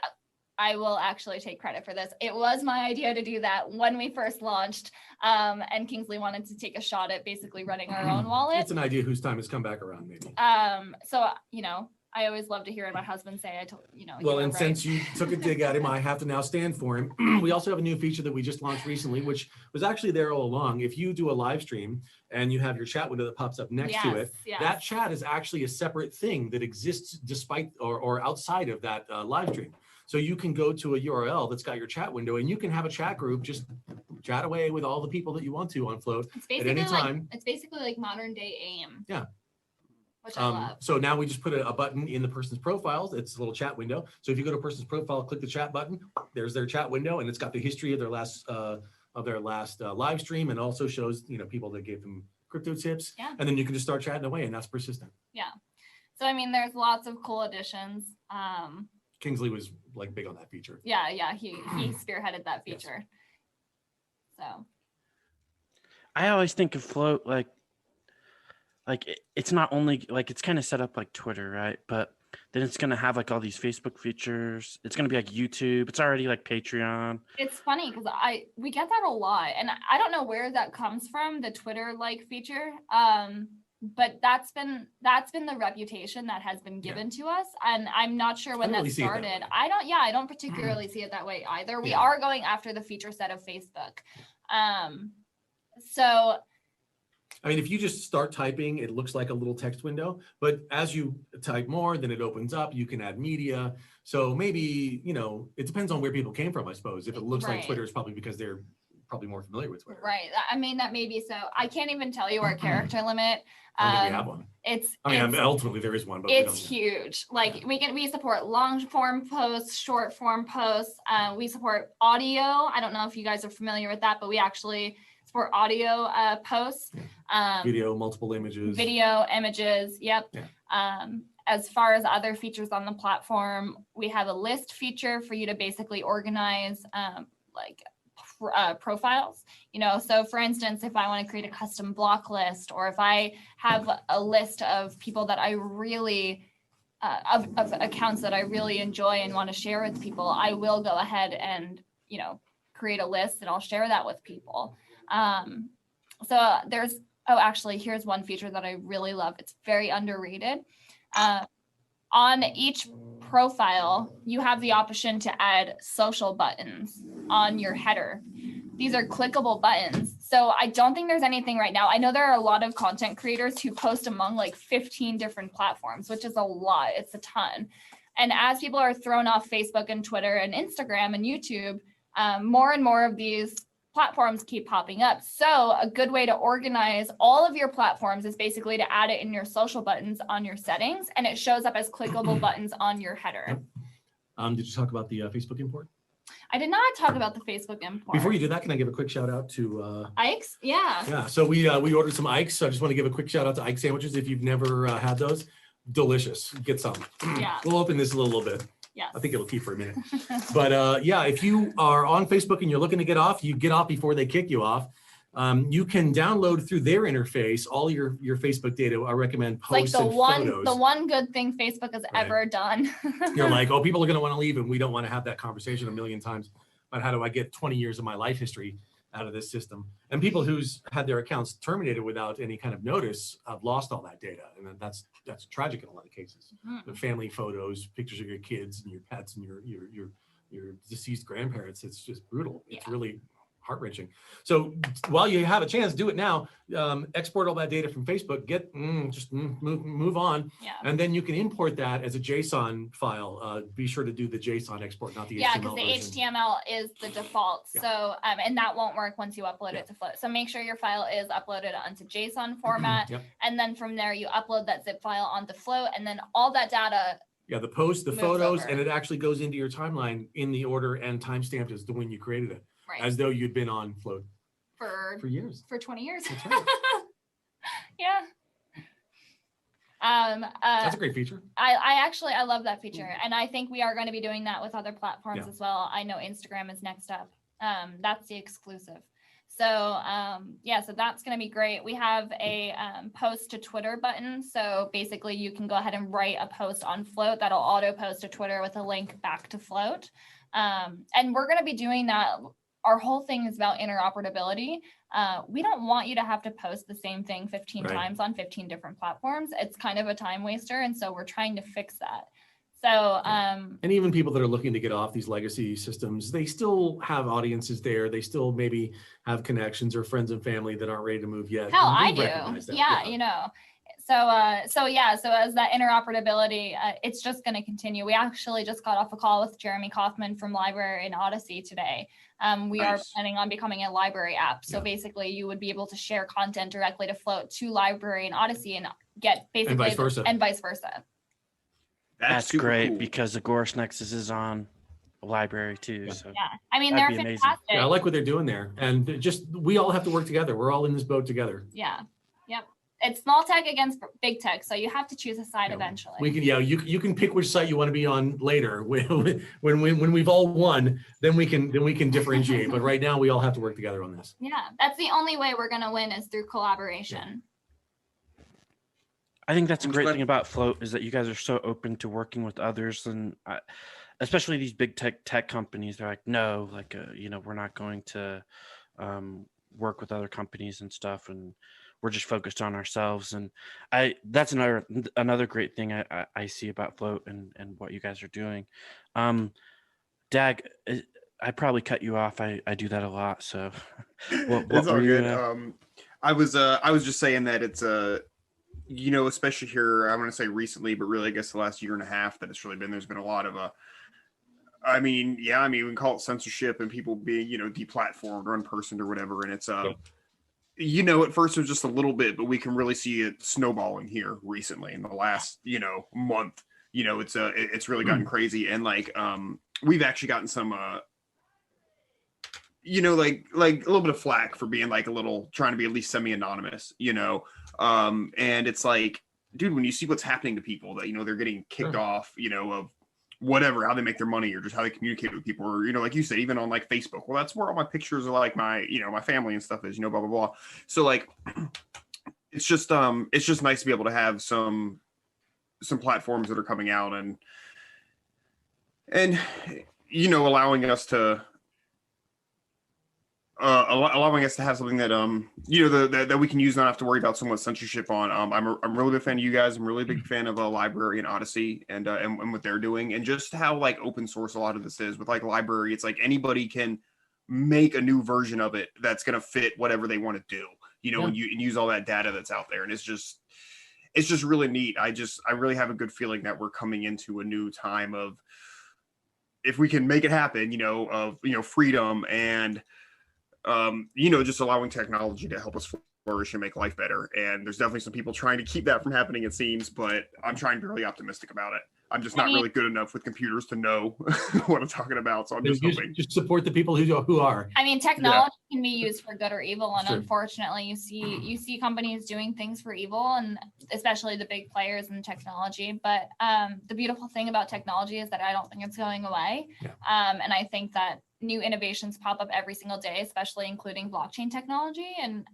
I will actually take credit for this. It was my idea to do that when we first launched, and Kingsley wanted to take a shot at basically running our own wallet. It's an idea whose time has come back around, maybe. So I always love to hear what my husband say. I told you Well, were and right. since you took a dig at him, I have to now stand for him. We also have a new feature that we just launched recently, which was actually there all along. If you do a live stream and you have your chat window that pops up next to it, Yes. that chat is actually a separate thing that exists despite or outside of that live stream. So you can go to a URL that's got your chat window, and you can have a chat group, just chat away with all the people that you want to on Flote at any time. It's basically like modern day AIM. Yeah. Which I love. So now we just put a button in the person's profiles. It's a little chat window. So if you go to a person's profile, click the chat button, there's their chat window, and it's got the history of their last live stream, and also shows people that gave them crypto tips. Yeah. And then you can just start chatting away, and that's persistent. Yeah. So I mean, there's lots of cool additions. Kingsley was like big on that feature. Yeah, he spearheaded that feature. So I always think of Flote like it's not only like it's kind of set up like Twitter, right? But then it's gonna have like all these Facebook features. It's gonna be like YouTube. It's already like Patreon. it's funny because we get that a lot, and I don't know where that comes from, the Twitter like feature. But that's been the reputation that has been given to us, and I'm not sure when that started. I don't particularly see it that way either. We are going after the feature set of Facebook. So I mean, if you just start typing, it looks like a little text window, but as you type more, then it opens up, you can add media. So maybe, it depends on where people came from, I suppose. If it looks like Twitter, it's probably because they're probably more familiar with Twitter. Right. I mean, that may be so. I can't even tell you our character limit. I don't think we have one. Ultimately there is one, but it's huge. Like we support long form posts, short form posts. We support audio. I don't know if you guys are familiar with that, but we actually support audio posts. Video, multiple images. Video, images. Yep. Yeah. As far as other features on the platform, we have a list feature for you to basically organize profiles. So for instance, if I want to create a custom block list, or if I have a list of people that I really of accounts that I really enjoy and want to share with people, I will go ahead and create a list, and I'll share that with people. So there's actually here's one feature that I really love. It's very underrated. On each profile, you have the option to add social buttons on your header. These are clickable buttons. So I don't think there's anything right now. I know there are a lot of content creators who post among like 15 different platforms, which is a lot. It's a ton. And as people are thrown off Facebook and Twitter and Instagram and YouTube, more and more of these platforms keep popping up. So a good way to organize all of your platforms is basically to add it in your social buttons on your settings, and it shows up as clickable buttons on your header. Did you talk about the Facebook import? I did not talk about the Facebook import. Before you do that, can I give a quick shout out to Ike's? Yeah. Yeah. So we ordered some Ike's. So I just want to give a quick shout out to Ike sandwiches. If you've never had those, delicious. Get some. Yeah. We'll open this a little bit. Yes. I think it'll keep for a minute. But if you are on Facebook and you're looking to get off, you get off before they kick you off. You can download through their interface all your Facebook data. I recommend posts and photos. The one good thing Facebook has ever done. You're like, people are going to want to leave, and we don't want to have that conversation a million times about how do I get 20 years of my life history out of this system. And people who's had their accounts terminated without any kind of notice have lost all that data, and that's tragic in a lot of cases. The family photos, pictures of your kids and your pets and your deceased grandparents. It's just brutal. It's really heart-wrenching. So while you have a chance, do it now. Export all that data from Facebook. Move on, and then you can import that as a JSON file. Be sure to do the JSON export, not the HTML because the version. HTML is the default. So and that won't work once you upload it to Flote. So make sure your file is uploaded onto JSON format, and then from there you upload that zip file onto Flote, and then all that data. Yeah, the post, the photos, over. and it actually goes into your timeline in the order and timestamped as to when you created it. Right. As though you'd been on Flote for years. For 20 years. That's right. Yeah. That's a great feature. I love that feature, and I think we are going to be doing that with other platforms as well. I know Instagram is next up. That's the exclusive. So so that's going to be great. We have a post to Twitter button. So basically you can go ahead and write a post on Flote that'll auto post to Twitter with a link back to Flote. And we're going to be doing that our whole thing is about interoperability. We don't want you to have to post the same thing 15 times on 15 different platforms. It's kind of a time waster. And so we're trying to fix that. So, and even people that are looking to get off these legacy systems, they still have audiences there. They still maybe have connections or friends and family that aren't ready to move yet. Hell, I do. Yeah, you know. So as that interoperability, it's just going to continue. We actually just got off a call with Jeremy Kaufman from Library and Odyssey today. We are planning on becoming a library app. So basically you would be able to share content directly to Flote to Library and Odyssey and get basically and vice versa. That's great cool. Because Agorist Nexus is on a library too. Yeah. So yeah. I mean, they're fantastic. Yeah, I like what they're doing there. And just, we all have to work together. We're all in this boat together. Yeah. Yep. It's small tech against big tech. So you have to choose a side eventually. We can, you can pick which site you want to be on later. When we've all won, then we can differentiate. But right now we all have to work together on this. Yeah. That's the only way we're going to win is through collaboration. I think that's a great thing about Flote is that you guys are so open to working with others, and especially these big tech companies. They're like, no, like you know, we're not going to work with other companies and stuff, and we're just focused on ourselves. And that's another great thing I see about Flote and what you guys are doing. Dag, I probably cut you off. I do that a lot, so it's all good. I was just saying that it's you know, especially here, I'm going to say recently, but really, I guess the last year and a half that it's really been, there's been a lot of, I mean, we can call it censorship and people being, you know, deplatformed or unpersoned or whatever. And it's, you know, at first it was just a little bit, but we can really see it snowballing here recently in the last, you know, month. You know, it's really gotten crazy. And like, we've actually gotten some, you know, like a little bit of flack for being like trying to be at least semi-anonymous, you know. And it's like, dude, when you see what's happening to people that, you know, they're getting kicked off, you know, of whatever, how they make their money or just how they communicate with people, or, you know, like you said, even on like Facebook, well, that's where all my pictures are, like my, you know, my family and stuff is, you know, blah, blah, blah. So like, it's just nice to be able to have some platforms that are coming out and, you know, allowing us to have something that you know, that we can use, not have to worry about so much censorship on. I'm a really big fan of you guys. I'm a really big fan of Library and Odyssey and what they're doing, and just how like open source a lot of this is. With like Library, it's like anybody can make a new version of it that's going to fit whatever they want to do, you know, and use all that data that's out there. And it's just really neat. I really have a good feeling that we're coming into a new time of, if we can make it happen, you know, of, you know, freedom and you know, just allowing technology to help us flourish and make life better. And there's definitely some people trying to keep that from happening, it seems, but I'm trying to be really optimistic about it. I'm just not really good enough with computers to know what I'm talking about. So I'm just hoping. Just support the people who are. I mean, technology can be used for good or evil. And unfortunately, you see companies doing things for evil, and especially the big players in technology. But the beautiful thing about technology is that I don't think it's going away. Yeah. And I think that new innovations pop up every single day, especially including blockchain technology. And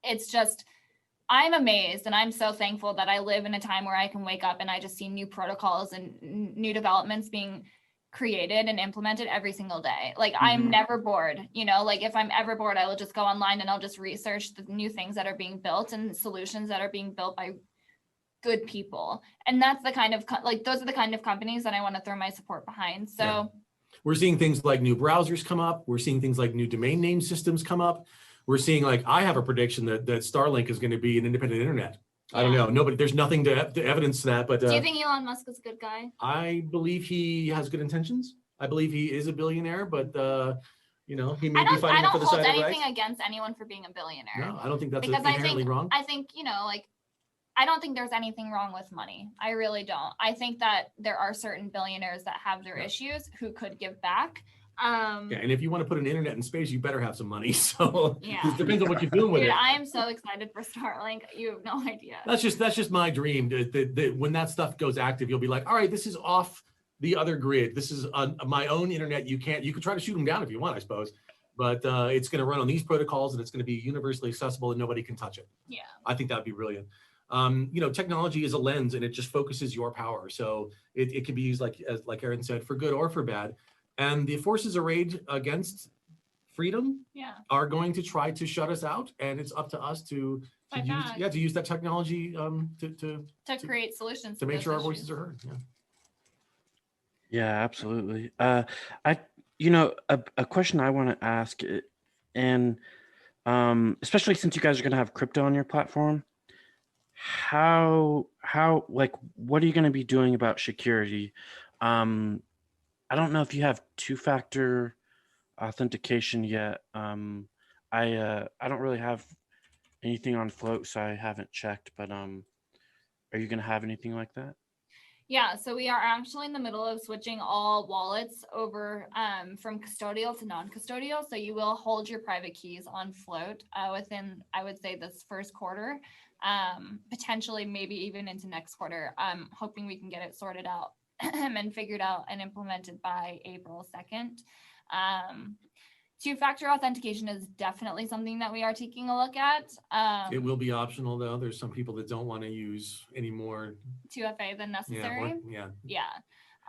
it's just, I'm amazed and I'm so thankful that I live in a time where I can wake up and I just see new protocols and new developments being created and implemented every single day. Like I'm never bored, you know, like if I'm ever bored, I will just go online and I'll just research the new things that are being built and solutions that are being built by good people. And that's the kind of, like, those are the kind of companies that I want to throw my support behind. So we're seeing things like new browsers come up. We're seeing things like new domain name systems come up. We're seeing, like, I have a prediction that Starlink is going to be an independent internet. I don't know. Nobody, there's nothing to evidence that, but do you think Elon Musk is a good guy? I believe he has good intentions. I believe he is a billionaire, but you know, he may be fighting for the side of rights. I don't hold anything against anyone for being a billionaire. No, I don't think that's inherently wrong. I think, you know, like, I don't think there's anything wrong with money. I really don't. I think that there are certain billionaires that have their issues who could give back. And if you want to put an internet in space, you better have some money. So it depends on what you're doing with it. I am so excited for Starlink. You have no idea. That's just my dream. That when that stuff goes active, you'll be like, all right, this is off the other grid. This is on my own internet. You can try to shoot them down if you want, I suppose. But it's going to run on these protocols and it's going to be universally accessible and nobody can touch it. Yeah. I think that'd be brilliant. You know, technology is a lens and it just focuses your power. So it can be used, like Erin said, for good or for bad. And the forces arrayed against freedom Yeah. are going to try to shut us out, and it's up to us to Fight use back. to use that technology to create solutions make those sure our issues. voices are heard. Yeah. Yeah, absolutely. A question I want to ask, and especially since you guys are going to have crypto on your platform, how like what are you going to be doing about security? I don't know if you have two-factor authentication yet. I don't really have anything on Flote, so I haven't checked. But are you going to have anything like that? Yeah, so we are actually in the middle of switching all wallets over from custodial to non-custodial. So you will hold your private keys on Flote within, I would say, this first quarter, potentially maybe even into next quarter. I'm hoping we can get it sorted out and figured out and implemented by April 2nd. Two-factor authentication is definitely something that we are taking a look at. It will be optional though. There's some people that don't want to use any more 2FA than necessary. Yeah.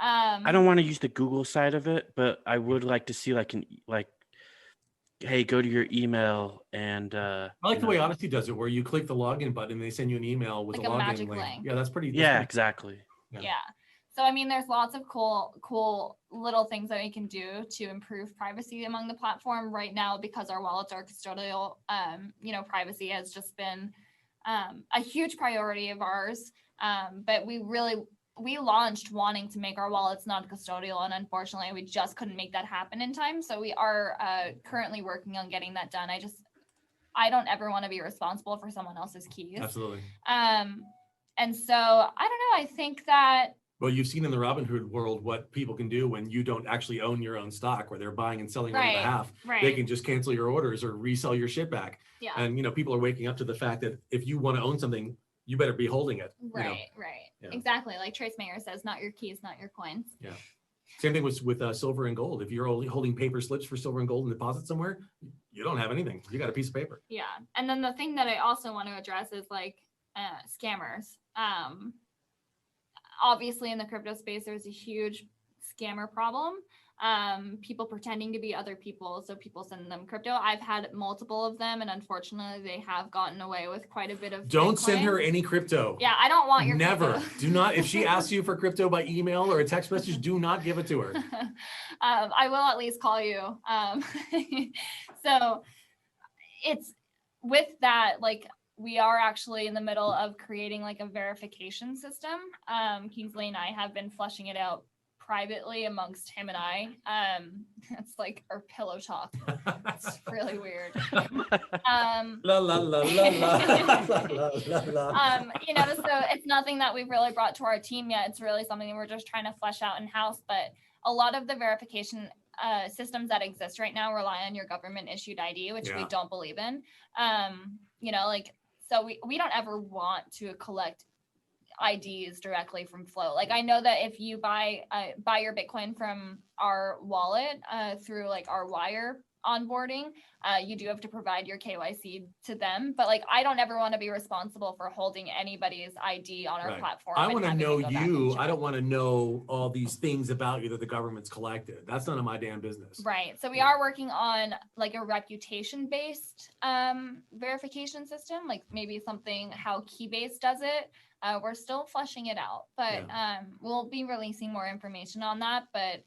I don't want to use the Google side of it, but I would like to see hey, go to your email and I like the way Odyssey does it, where you click the login button and they send you an email with Like a login magic link. link. Yeah, that's pretty. Exactly. Yeah. So, I mean, there's lots of cool little things that we can do to improve privacy among the platform right now, because our wallets are custodial. Privacy has just been a huge priority of ours. But we launched wanting to make our wallets non-custodial, and unfortunately we just couldn't make that happen in time. So we are currently working on getting that done. I don't ever want to be responsible for someone else's keys. Absolutely. And so I don't know, I think that. Well, you've seen in the Robinhood world what people can do when you don't actually own your own stock, where they're buying and selling on your behalf. Right. They can just cancel your orders or resell your shit back. Yeah. And people are waking up to the fact that if you want to own something, you better be holding it. Right. Yeah. Exactly. Like Trace Mayer says, not your keys, not your coins. Yeah. Same thing with silver and gold. If you're only holding paper slips for silver and gold and deposit somewhere, you don't have anything. You got a piece of paper. Yeah. And then the thing that I also want to address is scammers. Obviously in the crypto space, there's a huge scammer problem. People pretending to be other people. So people send them crypto. I've had multiple of them, and unfortunately they have gotten away with quite a bit of Don't Bitcoin. send her any crypto. Yeah, I don't want your Never. crypto. Do not. If she asks you for crypto by email or a text message, do not give it to her. I will at least call you. So it's with that, we are actually in the middle of creating a verification system. Kingsley and I have been fleshing it out privately amongst him and I. It's like our pillow talk. It's really weird. La la la la la la. So it's nothing that we've really brought to our team yet. It's really something that we're just trying to flesh out in-house. But a lot of the verification systems that exist right now rely on your government issued ID, which we don't believe in. So we don't ever want to collect IDs directly from Flote. I know that if you buy your Bitcoin from our wallet through our wire onboarding, you do have to provide your KYC to them. But I don't ever want to be responsible for holding anybody's ID on our platform. I want to know you. I don't want to know all these things about you that the government's collected. That's none of my damn business. Right. So we are working on a reputation-based verification system, maybe something how Keybase does it. We're still fleshing it out, but we'll be releasing more information on that. But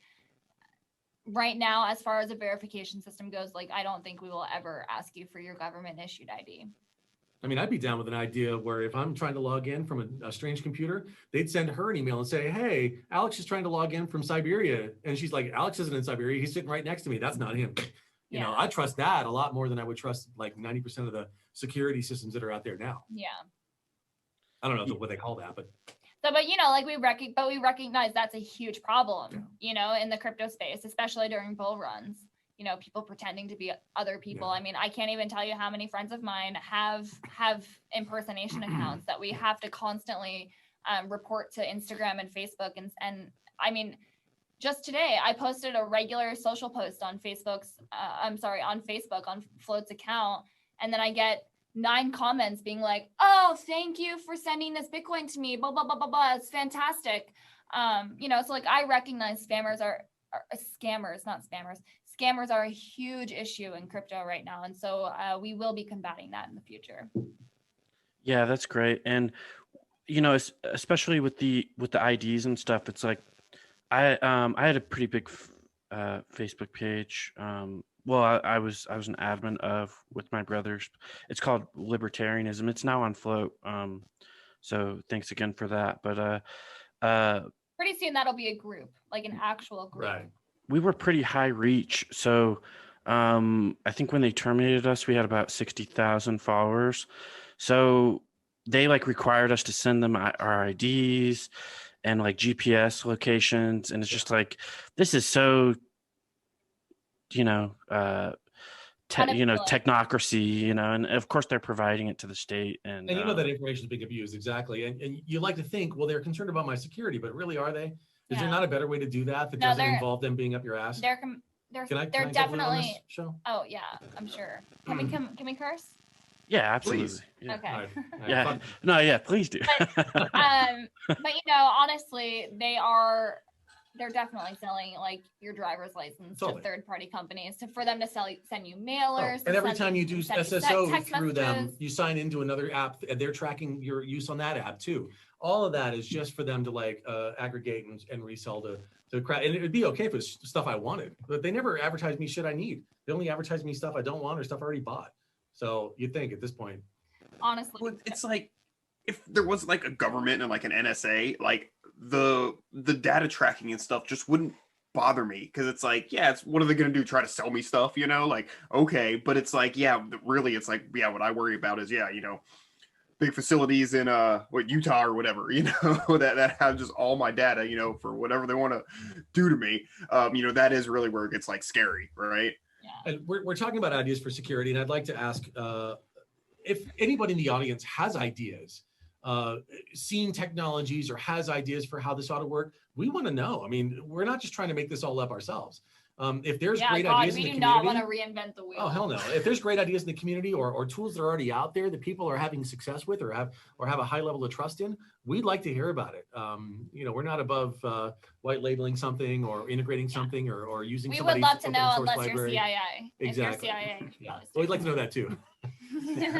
right now, as far as a verification system goes, I don't think we will ever ask you for your government issued ID. I mean, I'd be down with an idea where if I'm trying to log in from a strange computer, they'd send her an email and say, hey, Alex is trying to log in from Siberia. And she's like, Alex isn't in Siberia. He's sitting right next to me. That's not him. You know, I trust that a lot more than I would trust 90% of the security systems that are out there now. Yeah. I don't know what they call that, but. So, but we recognize that's a huge problem, in the crypto space, especially during bull runs, people pretending to be other people. I mean, I can't even tell you how many friends of mine have impersonation accounts that we have to constantly report to Instagram and Facebook. And I mean, just today, I posted a regular social post on on Facebook on Flote's account. And then I get 9 comments being like, oh, thank you for sending this Bitcoin to me, blah, blah, blah, blah, blah. It's fantastic. So I recognize spammers are scammers, not spammers. Scammers are a huge issue in crypto right now, and so we will be combating that in the future. Yeah, that's great. And especially with the IDs and stuff, it's like I had a pretty big Facebook page. Well, I was an admin of with my brothers. It's called Libertarianism. It's now on Flote. So thanks again for that. But Pretty soon that'll be a group, like an actual group. Right. we were pretty high reach. So I think when they terminated us, we had about 60,000 followers. So they like required us to send them our IDs and like GPS locations. And it's just like, this is so, technocracy, and of course they're providing it to the state. And that information is being abused. Exactly. And you like to think, well, they're concerned about my security, but really, are they? Is there not a better way to do that doesn't involve them being up your ass? They're Can I definitely show? Oh yeah, I'm sure. Can we curse? Yeah, absolutely. Please. Yeah. Okay. All right. Yeah. No, yeah, please do. But honestly, they're definitely selling like your driver's license to third-party companies for them to send you mailers. And every time you do SSO text through them, messages. you sign into another app and they're tracking your use on that app too. All of that is just for them to aggregate and resell to crowd. And it would be okay if it's stuff I wanted, but they never advertise me shit I need. They only advertise me stuff I don't want or stuff I already bought. So you'd think at this point. Honestly. Well, it's like if there was like a government and like an NSA, like the data tracking and stuff just wouldn't bother me, because it's like, yeah, it's what are they going to do, try to sell me stuff, like, okay, but it's like, yeah, really, it's like, yeah, what I worry about is, yeah, big facilities in Utah or whatever, that have just all my data, for whatever they want to do to me. That is really where it gets like scary, right? Yeah. And we're talking about ideas for security, and I'd like to ask if anybody in the audience has ideas, seen technologies, or has ideas for how this ought to work. We want to know. I mean, we're not just trying to make this all up ourselves. If there's great ideas in the community, we do not want to reinvent the wheel. Oh, hell no. If there's great ideas in the community or tools that are already out there that people are having success with or have a high level of trust in, we'd like to hear about it. We're not above white labeling something or integrating something or using we somebody's would love to know source unless library. you're CIA. Exactly. If you're CIA, Yeah. Well, we'd like to know that too.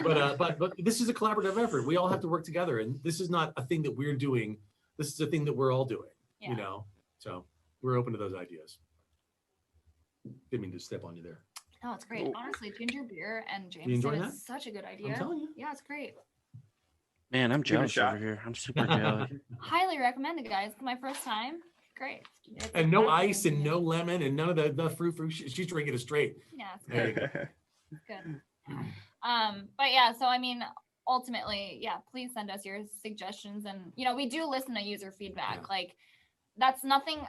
but this is a collaborative effort. We all have to work together, and this is not a thing that we're doing. This is a thing that we're all doing. Yeah. So we're open to those ideas. Didn't mean to step on you there. No, it's great. Honestly, ginger beer and You enjoying Jameson that? is such a good idea. I'm telling you. Yeah, it's great. Man, I'm Give it a jealous shot. over here. I'm super jealous. Highly recommended, guys. It's my first time. Great. It's And no amazing. ice and no lemon and none of the fruit. She's drinking it straight. Yeah, it's There you good. go. It's good. But yeah, so I mean, ultimately, yeah, please send us your suggestions, and we do listen to user feedback. Yeah. Like, that's nothing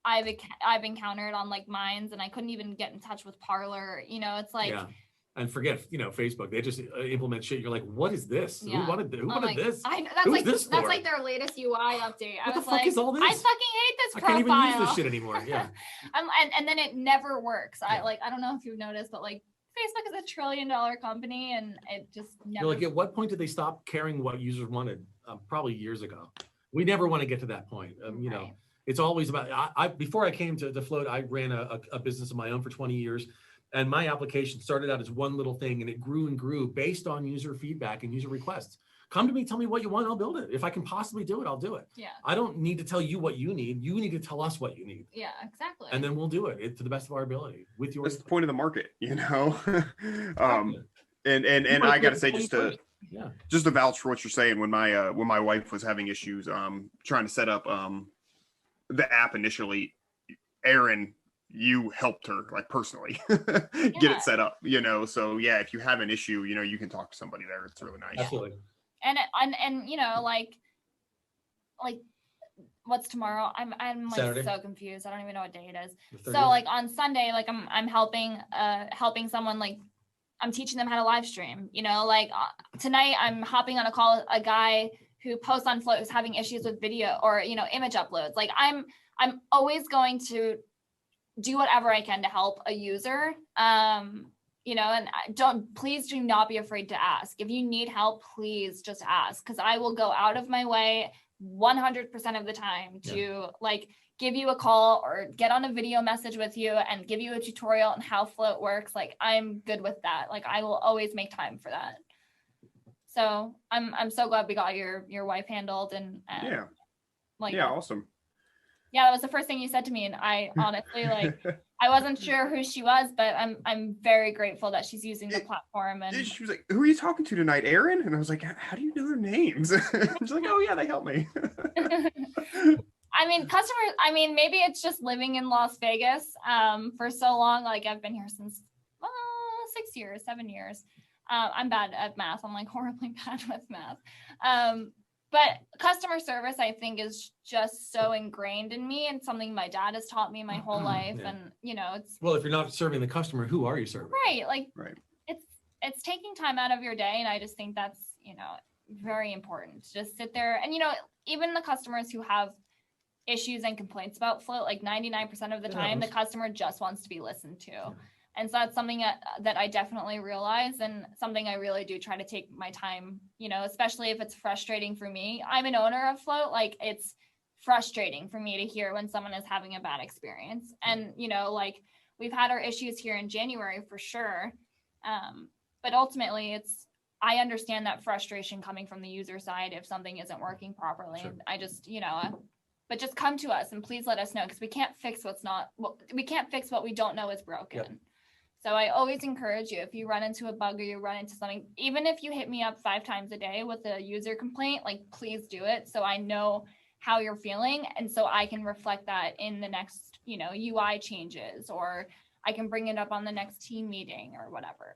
I've encountered on like Minds, and I couldn't even get in touch with Parler. It's like, Yeah. And forget, Facebook. They just implement shit. You're like, what is this? Yeah. Who wanted this? That's this that's for? like their latest UI update. What I the was fuck like, is all this? I fucking hate this I profile. can't even use this shit anymore. Yeah. And then it never works. I don't know if you've noticed, but like Facebook is $1 trillion company, and it just never. You're like, at what point did they stop caring what users wanted? Probably years ago. We never want to get to that point. Right. It's always about. I before I came to Flote, I ran a business of my own for 20 years, and my application started out as one little thing, and it grew and grew based on user feedback and user requests. Come to me, tell me what you want, I'll build it. If I can possibly do it, I'll do it. Yeah. I don't need to tell you what you need. You need to tell us what you need. Yeah, exactly. And then we'll do it to the best of our ability with your. That's the point of the market, And might I be gotta at say, the just 21st. Yeah. to vouch for what you're saying, when my wife was having issues trying to set up the app initially, Erin, you helped her like personally get it set up, so yeah, if you have an issue, you can talk to somebody there. It's really nice. Absolutely. And like what's tomorrow? I'm like Saturday. so confused. I don't even know what day it is. The So 30th. like on Sunday, like I'm helping someone, like I'm teaching them how to live stream. Tonight I'm hopping on a call with a guy who posts on Flote who's having issues with video or image uploads. Like I'm always going to do whatever I can to help a user. And please do not be afraid to ask. If you need help, please just ask, because I will go out of my way 100% of the time to like give you a call or get on a video message with you and give you a tutorial on how Flote works, like I'm good with that. Like I will always make time for that. So I'm so glad we got your wife handled and Yeah. Like Yeah, awesome. Yeah, that was the first thing you said to me, and I honestly like I wasn't sure who she was, but I'm very grateful that she's using the platform. And she was like, "Who are you talking to tonight, Erin?" And I was like, "How do you know their names?" She's like, "Oh yeah, they help me." I mean, customers. I mean, maybe it's just living in Las Vegas for so long. Like I've been here since 6 years, 7 years. I'm bad at math. I'm like horribly bad with math. But customer service, I think, is just so ingrained in me and something my dad has taught me my whole life. Yeah. And, you know, it's Well, if you're not serving the customer, who are you serving? right. Like Right. it's taking time out of your day. And I just think that's, you know, very important to just sit there. And, you know, even the customers who have issues and complaints about Flote, like 99% of the time, the customer just wants to be listened to. Yeah. And so that's something that I definitely realize, and something I really do try to take my time, you know, especially if it's frustrating for me. I'm an owner of Flote. Like it's frustrating for me to hear when someone is having a bad experience. And, you know, like we've had our issues here in January for sure. But ultimately I understand that frustration coming from the user side if something isn't working properly. Sure. I just, you know, but just come to us and please let us know, because we can't fix we can't fix what we don't know is broken. Yep. So I always encourage you, if you run into a bug or you run into something, even if you hit me up 5 times a day with a user complaint, like please do it so I know how you're feeling. And so I can reflect that in the next, you know, UI changes, or I can bring it up on the next team meeting or whatever.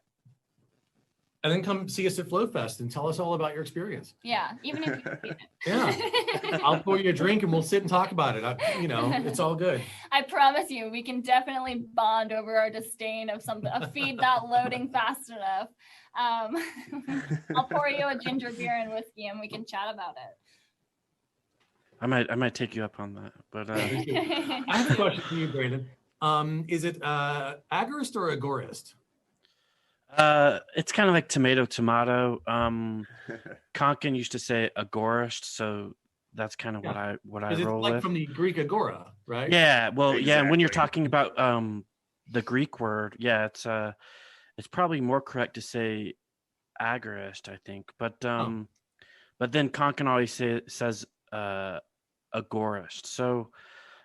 And then come see us at FloatFest and tell us all about your experience. Yeah, even if you hate it. Yeah. I'll pour you a drink and we'll sit and talk about it. You know, it's all good. I promise you, we can definitely bond over our disdain of a feed not loading fast enough. I'll pour you a ginger beer and whiskey and we can chat about it. I might take you up on that, but I have a question for you, Brandon. Is it Agorist or Agorist? it's kind of like tomato. Konkin used to say Agorist, so that's kind of what I roll like with. from the Greek agora, right? Yeah, well, yeah. And when you're Exactly. talking about the Greek word, yeah, it's probably more correct to say Agorist, I think. But then Konkin always says Agorist. So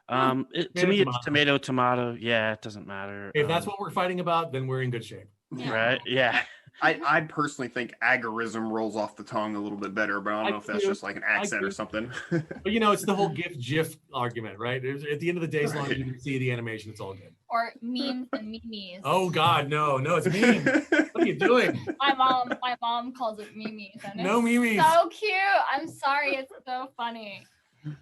to me, it's tomato. Yeah, it doesn't matter. If that's what we're fighting about, then we're in good shape. Right? Yeah. I personally think agorism rolls off the tongue a little bit better, but I don't know if that's just like an accent or something. But you know, it's the whole GIF argument, right? At the end of the day, as long as you can see the animation, it's all good. Or memes and memes. Oh God, no, it's memes. What are you doing? My mom calls it memes. And No memes. So cute. I'm sorry. It's so funny.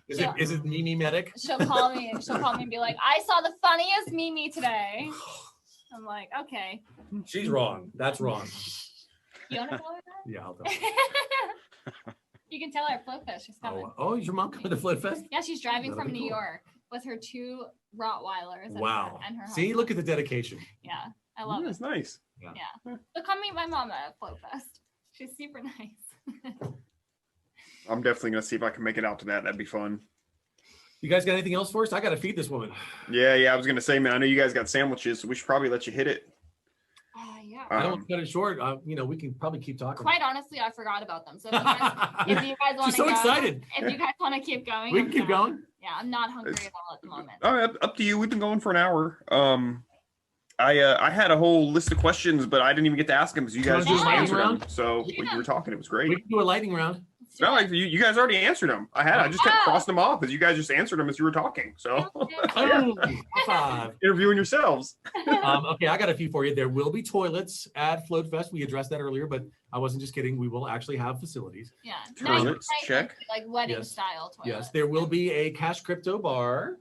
Is it meme-metic? She'll call me and be like, I saw the funniest meme today. I'm like, okay. She's wrong. That's wrong. You want to tell her that? Yeah, I'll tell her. You can tell her at FloatFest. She's coming. Oh, is your mom coming to FloatFest? Yeah, she's driving That'll from be New cool. York with her 2 Rottweilers. Wow. And her See, husband. look at the dedication. Yeah, I love it. That's nice. Yeah. So come meet my mama at FloatFest. She's super nice. I'm definitely gonna see if I can make it out to that. That'd be fun. You guys got anything else for us? I got to feed this woman. Yeah. I was gonna say, man, I know you guys got sandwiches, so we should probably let you hit it. Yeah. I don't want to cut it short. You know, we can probably keep talking. Quite honestly, I forgot about them. So if you guys want She's to so go, excited. if you guys want to keep going, We can keep going. Yeah, I'm not hungry at all at the moment. All right, up to you. We've been going for an hour. I had a whole list of questions, but I didn't even get to ask them because you guys wanna just do a lightning answered them. round? So when you were talking, it was great. We can do a lightning round. No, you guys already answered them. I just kept crossing them off because you guys just answered them as you were talking. So Oh, high five. interviewing yourselves. Okay, I got a few for you. There will be toilets at FloatFest. We addressed that earlier, but I wasn't just kidding. We will actually have facilities. Yeah. Toilets, Nice, check. like wedding Yes. style toilet. Yes, there will be a cash crypto bar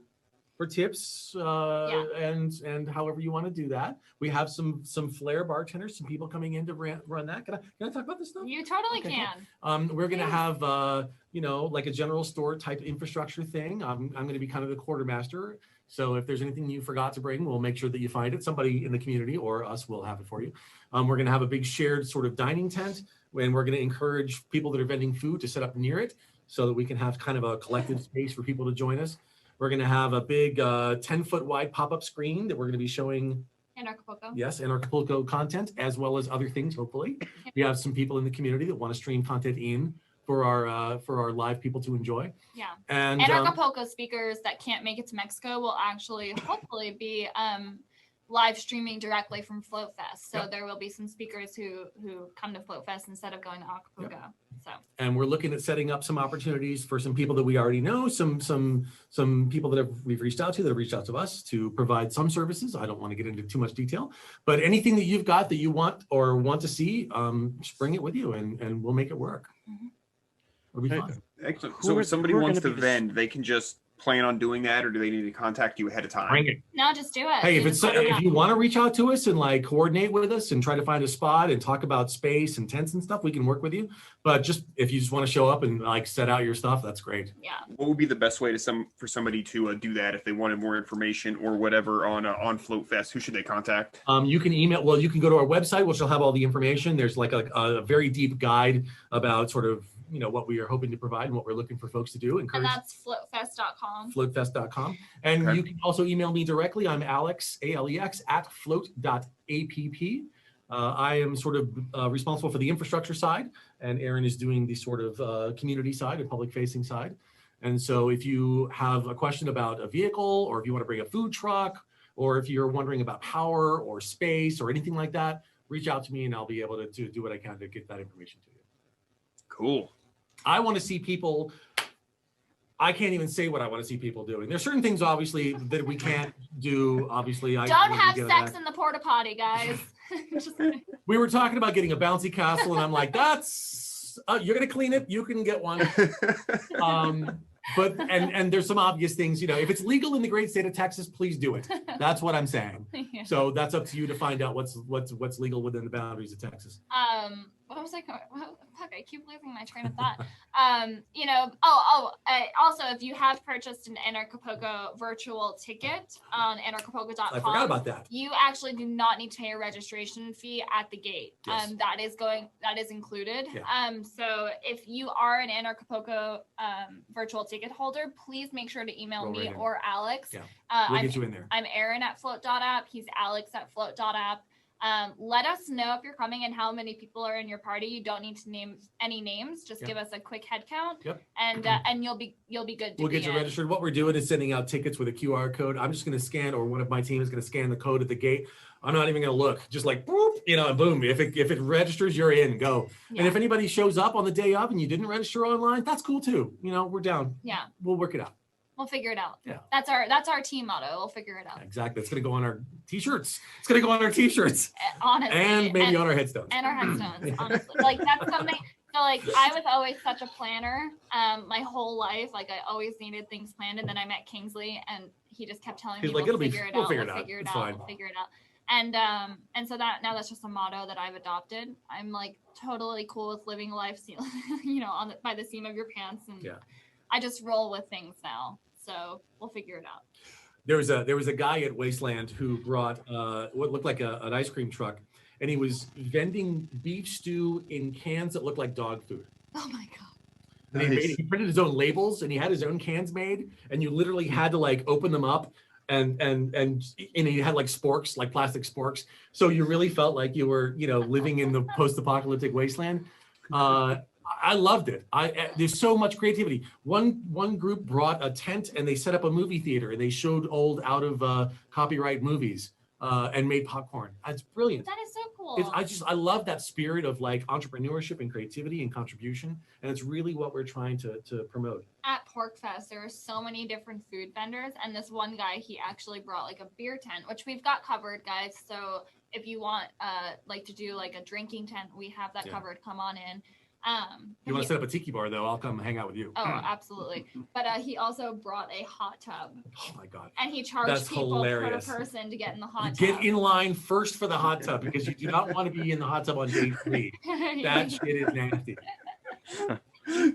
for tips and however you want to do that. We have some flair bartenders, some people coming in to run that. Can I talk about this stuff? You totally Okay, can. We're going to have, like a general store type infrastructure thing. I'm going to be kind of the quartermaster. So if there's anything you forgot to bring, we'll make sure that you find it. Somebody in the community or us will have it for you. We're going to have a big shared sort of dining tent, and we're going to encourage people that are vending food to set up near it so that we can have kind of a collective space for people to join us. We're going to have a big 10-foot wide pop-up screen that we're going to be showing. In Acapulco. Yes, and Acapulco content, as well as other things, hopefully. We have some people in the community that want to stream content in for our live people to enjoy. Yeah. And Acapulco speakers that can't make it to Mexico will actually hopefully be live streaming directly from Flote Fest. So there will be some speakers who come to Flote Fest instead of going to Acapulco. Yep. So. And we're looking at setting up some opportunities for some people that we already know, some people that we've reached out to that have reached out to us to provide some services. I don't want to get into too much detail, but anything that you've got that you want to see, just bring it with you and we'll make it work. Mm-hmm. It'll be fun. Excellent. So if somebody wants to vend, they can just plan on doing that, or do they need to contact you ahead of time? Bring it. No, just do it. Hey, if you want to reach out to us and like coordinate with us and try to find a spot and talk about space and tents and stuff, we can work with you. But just if you just want to show up and like set out your stuff, that's great. Yeah. What would be the best way for somebody to do that if they wanted more information or whatever on Flote Fest? Who should they contact? You can email. Well, you can go to our website, which will have all the information. There's like a very deep guide about sort of what we are hoping to provide and what we're looking for folks to do. And that's floatfest.com. Floatfest.com. And you can also email me directly. I'm Alex, ALEX, at float.app. I am sort of responsible for the infrastructure side, and Erin is doing the sort of community side and public facing side. And so if you have a question about a vehicle, or if you want to bring a food truck, or if you're wondering about power or space or anything like that, reach out to me and I'll be able to do what I can to get that information to you. Cool. I want to see people. I can't even say what I want to see people doing. There's certain things, obviously, that we can't do. Obviously, don't have sex in the porta potty, guys. We were talking about getting a bouncy castle, and I'm like, that's you're gonna clean it. You can get one. But there's some obvious things. If it's legal in the great state of Texas, please do it. That's what I'm saying. Yeah. So that's up to you to find out what's legal within the boundaries of Texas. What was I going? Fuck, I keep losing my train of thought. Also, if you have purchased an Acapulco virtual ticket on Acapulco.com, I forgot about that. You actually do not need to pay a registration fee at the gate. Yes. That is included. Yeah. So if you are an Acapulco virtual ticket holder, please make sure to email me or Alex. Yeah. We'll get you in there. I'm Erin at float.app. He's Alex at float.app. Let us know if you're coming and how many people are in your party. You don't need to name any names. Just give us a quick head count, and you'll be good. We'll get you registered. What we're doing is sending out tickets with a QR code. I'm just going to scan, or one of my team is going to scan the code at the gate. I'm not even going to look. Just like boop, and boom. If it registers, you're in. Go. Yeah. And if anybody shows up on the day of and you didn't register online, that's cool too. We're down. Yeah. We'll work it out. We'll figure it out. Yeah. That's our team motto. We'll figure it out. Exactly. It's going to go on our t-shirts. It's going to go on our t-shirts. Honestly. And maybe on our headstones. And our headstones, honestly. Like, that's something. So, like, I was always such a planner my whole life. Like, I always needed things planned. And then I met Kingsley, and he just kept telling me, we'll figure it out. And so now that's just a motto that I've adopted. I'm, like, totally cool with living life, by the seam of your pants. And I just roll with things now. So we'll figure it out. There was a guy at Wasteland who brought what looked like an ice cream truck, and he was vending beef stew in cans that looked like dog food. Oh my god! And he printed his own labels, and he had his own cans made, and you literally had to like open them up, and he had like sporks, like plastic sporks, so you really felt like you were living in the post-apocalyptic wasteland. I loved it. There's so much creativity. One group brought a tent and they set up a movie theater and they showed old out of copyright movies and made popcorn. It's brilliant. That is so cool. I love that spirit of like entrepreneurship and creativity and contribution, and it's really what we're trying to promote. At PorkFest, there are so many different food vendors, and this one guy, he actually brought like a beer tent, which we've got covered, guys. So if you want like to do like a drinking tent, we have that covered. Come on in. You want to set up a tiki bar though, I'll come hang out with you. Oh, absolutely. But he also brought a hot tub. Oh my god. And he charged people per person to get in the hot tub. Get in line first for the hot tub, because you do not want to be in the hot tub on day 3. That shit is nasty.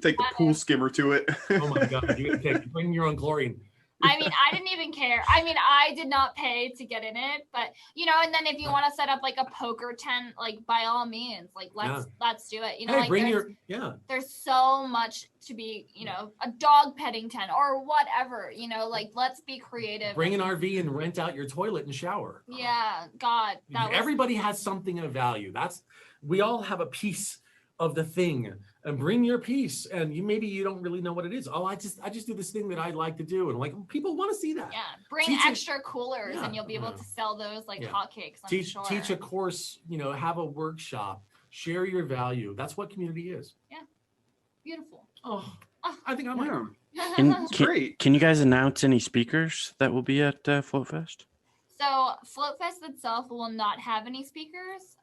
Take the pool skimmer to it. Oh my god, you bring your own chlorine. I mean, I didn't even didn't care. I mean, I did not pay to get in it, but you know, and then if you want to set up like a poker tent, like by all means, like let's do it. You know, Hey, like bring there's so much to be, you know, a dog petting tent or whatever, you know, like let's be creative. Bring an RV and rent out your toilet and shower. Yeah, God, everybody has something of value. We all have a piece of the thing, and bring your piece. And maybe you don't really know what it is. Oh, I just do this thing that I like to do, and like people want to see that. Yeah, bring extra coolers, and you'll be able to sell those like hotcakes. Teach a course. You know, have a workshop. Share your value. That's what community is. Yeah, beautiful. Oh, I think I might. Great. Can you guys announce any speakers that will be at FloatFest? So FloatFest itself will not have any speakers.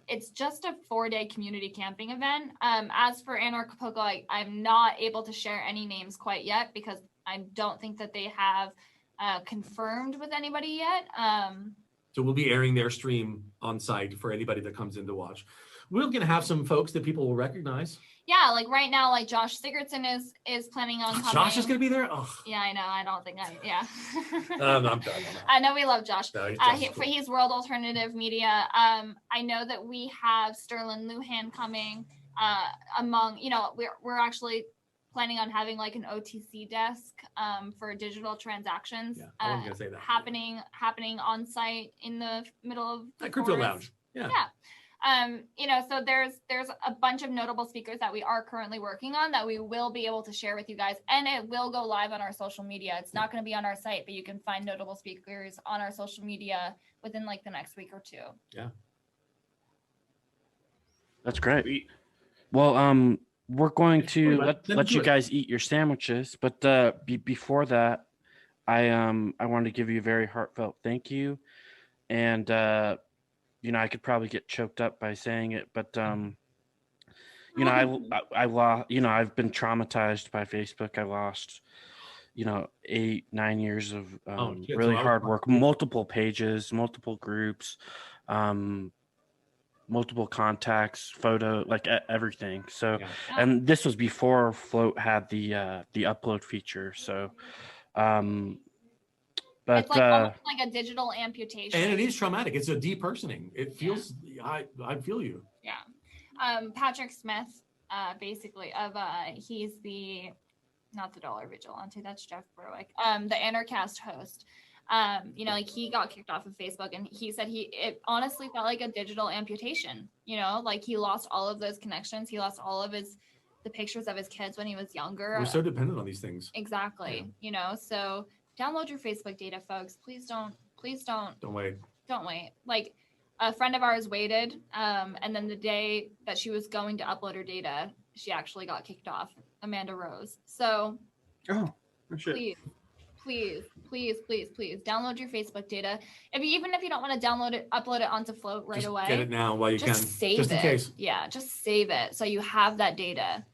It's just a 4-day community camping event. As for Anarchapulco, I'm not able to share any names quite yet because I don't think that they have confirmed with anybody yet. So we'll be airing their stream on site for anybody that comes in to watch. We're going to have some folks that people will recognize. Yeah, like right now, like Josh Sigurdsson is planning on coming. Josh is going to be there? Oh. Yeah, I know. I don't think I'm done. I know we love Josh. No, he's World Alternative Media. I know that we have Sterling Lujan coming. Among, you know, we're actually planning on having like an OTC desk for digital transactions. Yeah, I was going to say that. Happening on site in the middle of the crypto lounge. Yeah. You know, so there's a bunch of notable speakers that we are currently working on that we will be able to share with you guys, and it will go live on our social media. It's not going to be on our site, but you can find notable speakers on our social media within like the next week or two. Yeah. That's great. Well, we're going to let you guys eat your sandwiches, but before that, I want to give you a very heartfelt thank you, and you know, I could probably get choked up by saying it, but you know, I lost. You know, I've been traumatized by Facebook. I lost, you know, 8-9 years of really hard work, multiple pages, multiple groups, multiple contacts, photo, like everything. So, and this was before Float had the upload feature. So, but it's like almost like a digital amputation. And it is traumatic. It's a depersoning. It feels, I feel you. Yeah. Patrick Smith, basically he's not the Dollar Vigilante, that's Jeff Berwick, the Anarchast host. You know, like he got kicked off of Facebook, and he said it honestly felt like a digital amputation, you know, like he lost all of those connections. He lost all of the pictures of his kids when he was younger. We're so dependent on these things. Exactly. Yeah. You know, so download your Facebook data, folks. Please don't wait. Like a friend of ours waited, and then the day that she was going to upload her data, she actually got kicked off. Amanda Rose. So please download your Facebook data. Even if you don't want to download it, upload it onto Float right away. Get it now while you can. Save just in it. Case. Yeah, just save it so you have that data.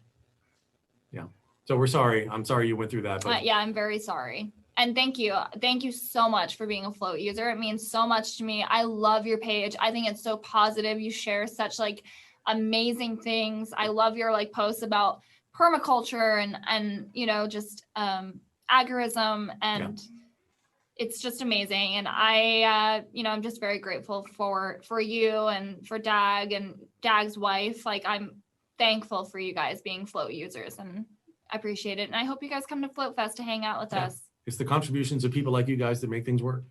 Yeah. So we're sorry. I'm sorry you went through that. But yeah, I'm very sorry. And thank you so much for being a Float user. It means so much to me. I love your page. I think it's so positive. You share such like amazing things. I love your like posts about permaculture and you know, just agorism, and it's just amazing. And I you know, I'm just very grateful for you and for Dag and Dag's wife. Like, I'm thankful for you guys being Float users, and I appreciate it. And I hope you guys come to Float Fest to hang out with us. It's the contributions of people like you guys that make things work.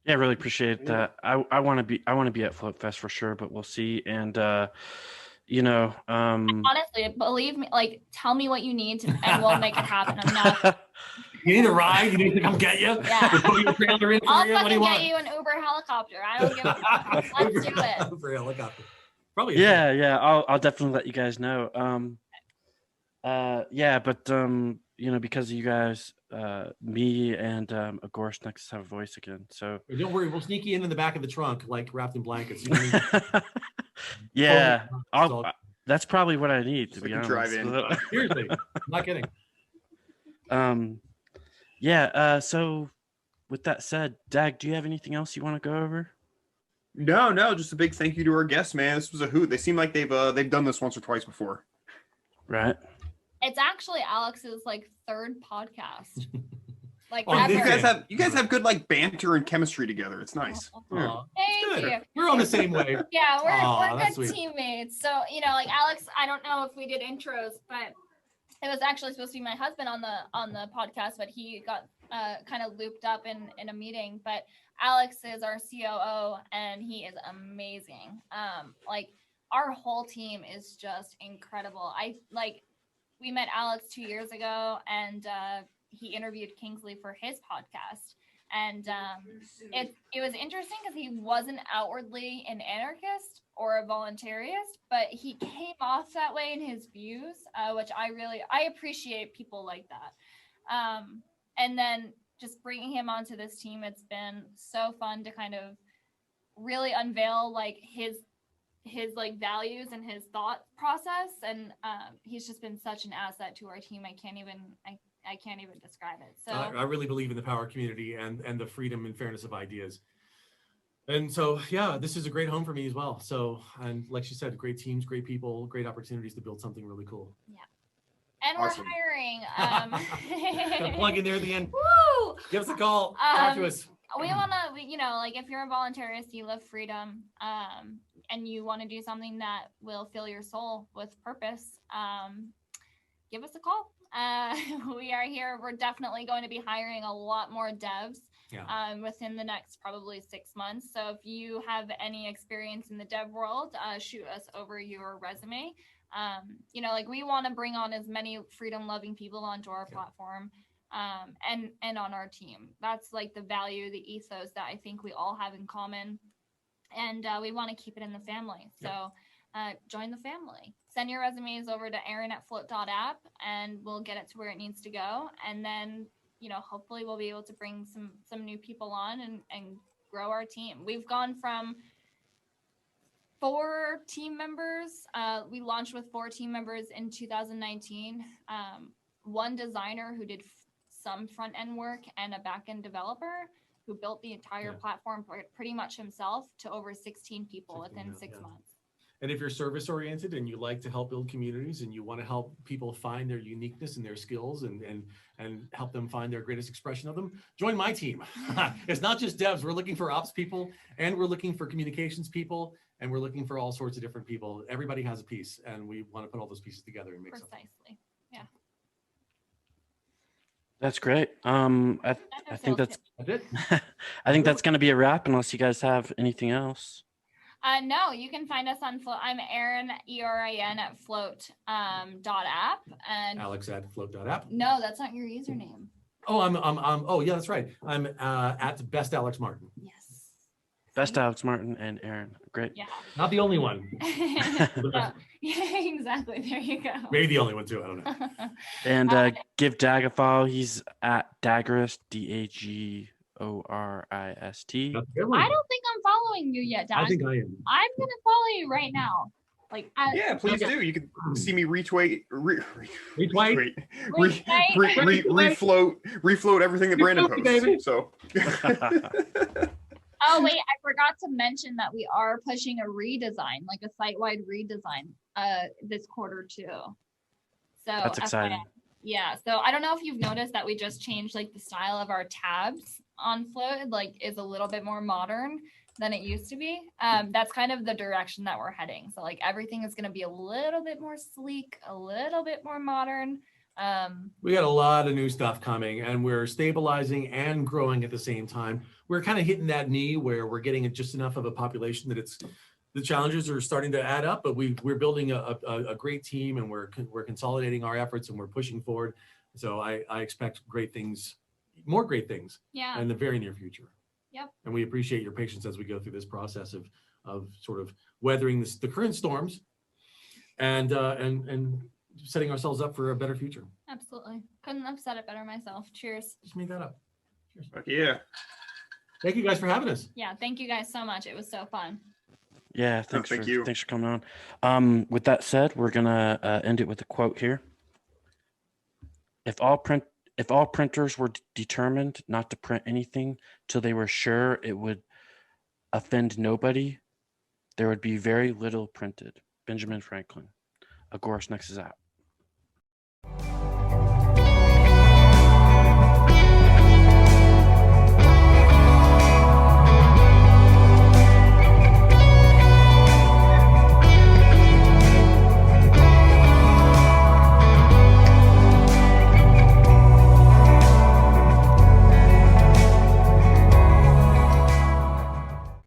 Yeah, I really appreciate that. I want to be at Float Fest for sure, but we'll see. And you know, honestly, believe me, like, tell me what you need and we'll make it happen. I'm not. You need a ride? You need to come get you? Yeah. Put your trailer in for I'll you? What do you fucking want? get you an Uber helicopter. I don't give a fuck. Let's do it. Uber helicopter. Probably. Yeah. I'll definitely let you guys know. Yeah, but you know, because of you guys, me and Agorist Nexus have a voice again. So don't worry, we'll sneak you in the back of the trunk, like wrapped in blankets. You yeah, that's probably what I need, to be honest. Drive in. Seriously, I'm not kidding. Yeah. So with that said, Dag, do you have anything else you want to go over? No, just a big thank you to our guests, man. This was a hoot. They seem like they've done this once or twice before. Right. It's actually Alex's like third podcast. Like Oh, ever. You guys have good like banter and chemistry together. It's nice. Yeah. Aw, Thank it's good. you. We're on the same wave. Yeah, we're Aw, that's good sweet. teammates. So, you know, like Alex, I don't know if we did intros, but it was actually supposed to be my husband on the podcast, but he got kind of looped up in a meeting. But Alex is our COO and he is amazing. Like our whole team is just incredible. We met Alex 2 years ago and he interviewed Kingsley for his podcast. And it was interesting because he wasn't outwardly an anarchist or a voluntarist, but he came off that way in his views, which I appreciate people like that. And then just bringing him onto this team, it's been so fun to kind of really unveil like his like values and his thought process. And he's just been such an asset to our team. I can't even describe it. So I really believe in the power community and the freedom and fairness of ideas. And so, yeah, this is a great home for me as well. So, and like she said, great teams, great people, great opportunities to build something really cool. yeah. And Awesome. we're hiring. Gotta plug in there at the end. Woo! Give us a call. Talk to us. We want to, you know, like if you're a voluntarist, you love freedom, and you want to do something that will fill your soul with purpose, give us a call. We are here. We're definitely going to be hiring a lot more devs within the next probably 6 months. So if you have any experience in the dev world, shoot us over your resume. You know, like we want to bring on as many freedom loving people onto our platform. And on our team. That's like the value, the ethos that I think we all have in common. And we want to keep it in the family. So join the family. Send your resumes over to Erin at float.app and we'll get it to where it needs to go. And then, you know, hopefully we'll be able to bring some new people on and grow our team. We've gone from 4 team members. We launched with 4 team members in 2019. One designer who did some front end work and a back end developer who built the entire platform pretty much himself to over 16 people within 6 months. And if you're service oriented and you like to help build communities and you want to help people find their uniqueness and their skills and help them find their greatest expression of them, join my team. It's not just devs. We're looking for ops people and we're looking for communications people and we're looking for all sorts of different people. Everybody has a piece and we want to put all those pieces together and make something. Precisely. Yeah. That's great. I think that's it. I think that's going to be a wrap unless you guys have anything else. No, you can find us on Flote. I'm Erin, ERIN at float.app. And Alex at float.app. No, that's not your username. Oh, oh yeah, that's right. I'm at Best Alex Martin. Yes. Best Alex Martin and Erin. Great. Yeah. Not the only one. Yeah, exactly. There you go. Maybe the only one too. I don't know. And give Dag a follow. He's at Dagorist, Dagorist. That's a good one. I don't think I'm following you yet, Dad. I think I am. I'm gonna follow you right now. Like, Yeah, please do. You can see me refloat everything that Brandon posts. Baby. So. Oh wait, I forgot to mention that we are pushing a redesign, like a site-wide redesign, this quarter too. So That's exciting. Yeah. So I don't know if you've noticed that we just changed like the style of our tabs on Flote, like is a little bit more modern than it used to be. That's kind of the direction that we're heading. So like everything is going to be a little bit more sleek, a little bit more modern. We got a lot of new stuff coming and we're stabilizing and growing at the same time. We're kind of hitting that knee where we're getting just enough of a population that the challenges are starting to add up, but we're building a great team and we're consolidating our efforts and we're pushing forward. So I expect great things, more great things in the very near future. Yep. And we appreciate your patience as we go through this process of sort of weathering the current storms and setting ourselves up for a better future. Absolutely. Couldn't have said it better myself. Cheers. Just made that up. Cheers. Yeah. Thank you guys for having us. Yeah. Thank you guys so much. It was so fun. Yeah, thanks thank you. Thanks for coming on. With that said, we're gonna end it with a quote here. If all printers were determined not to print anything till they were sure it would offend nobody, there would be very little printed. Benjamin Franklin. Agorist Nexus app.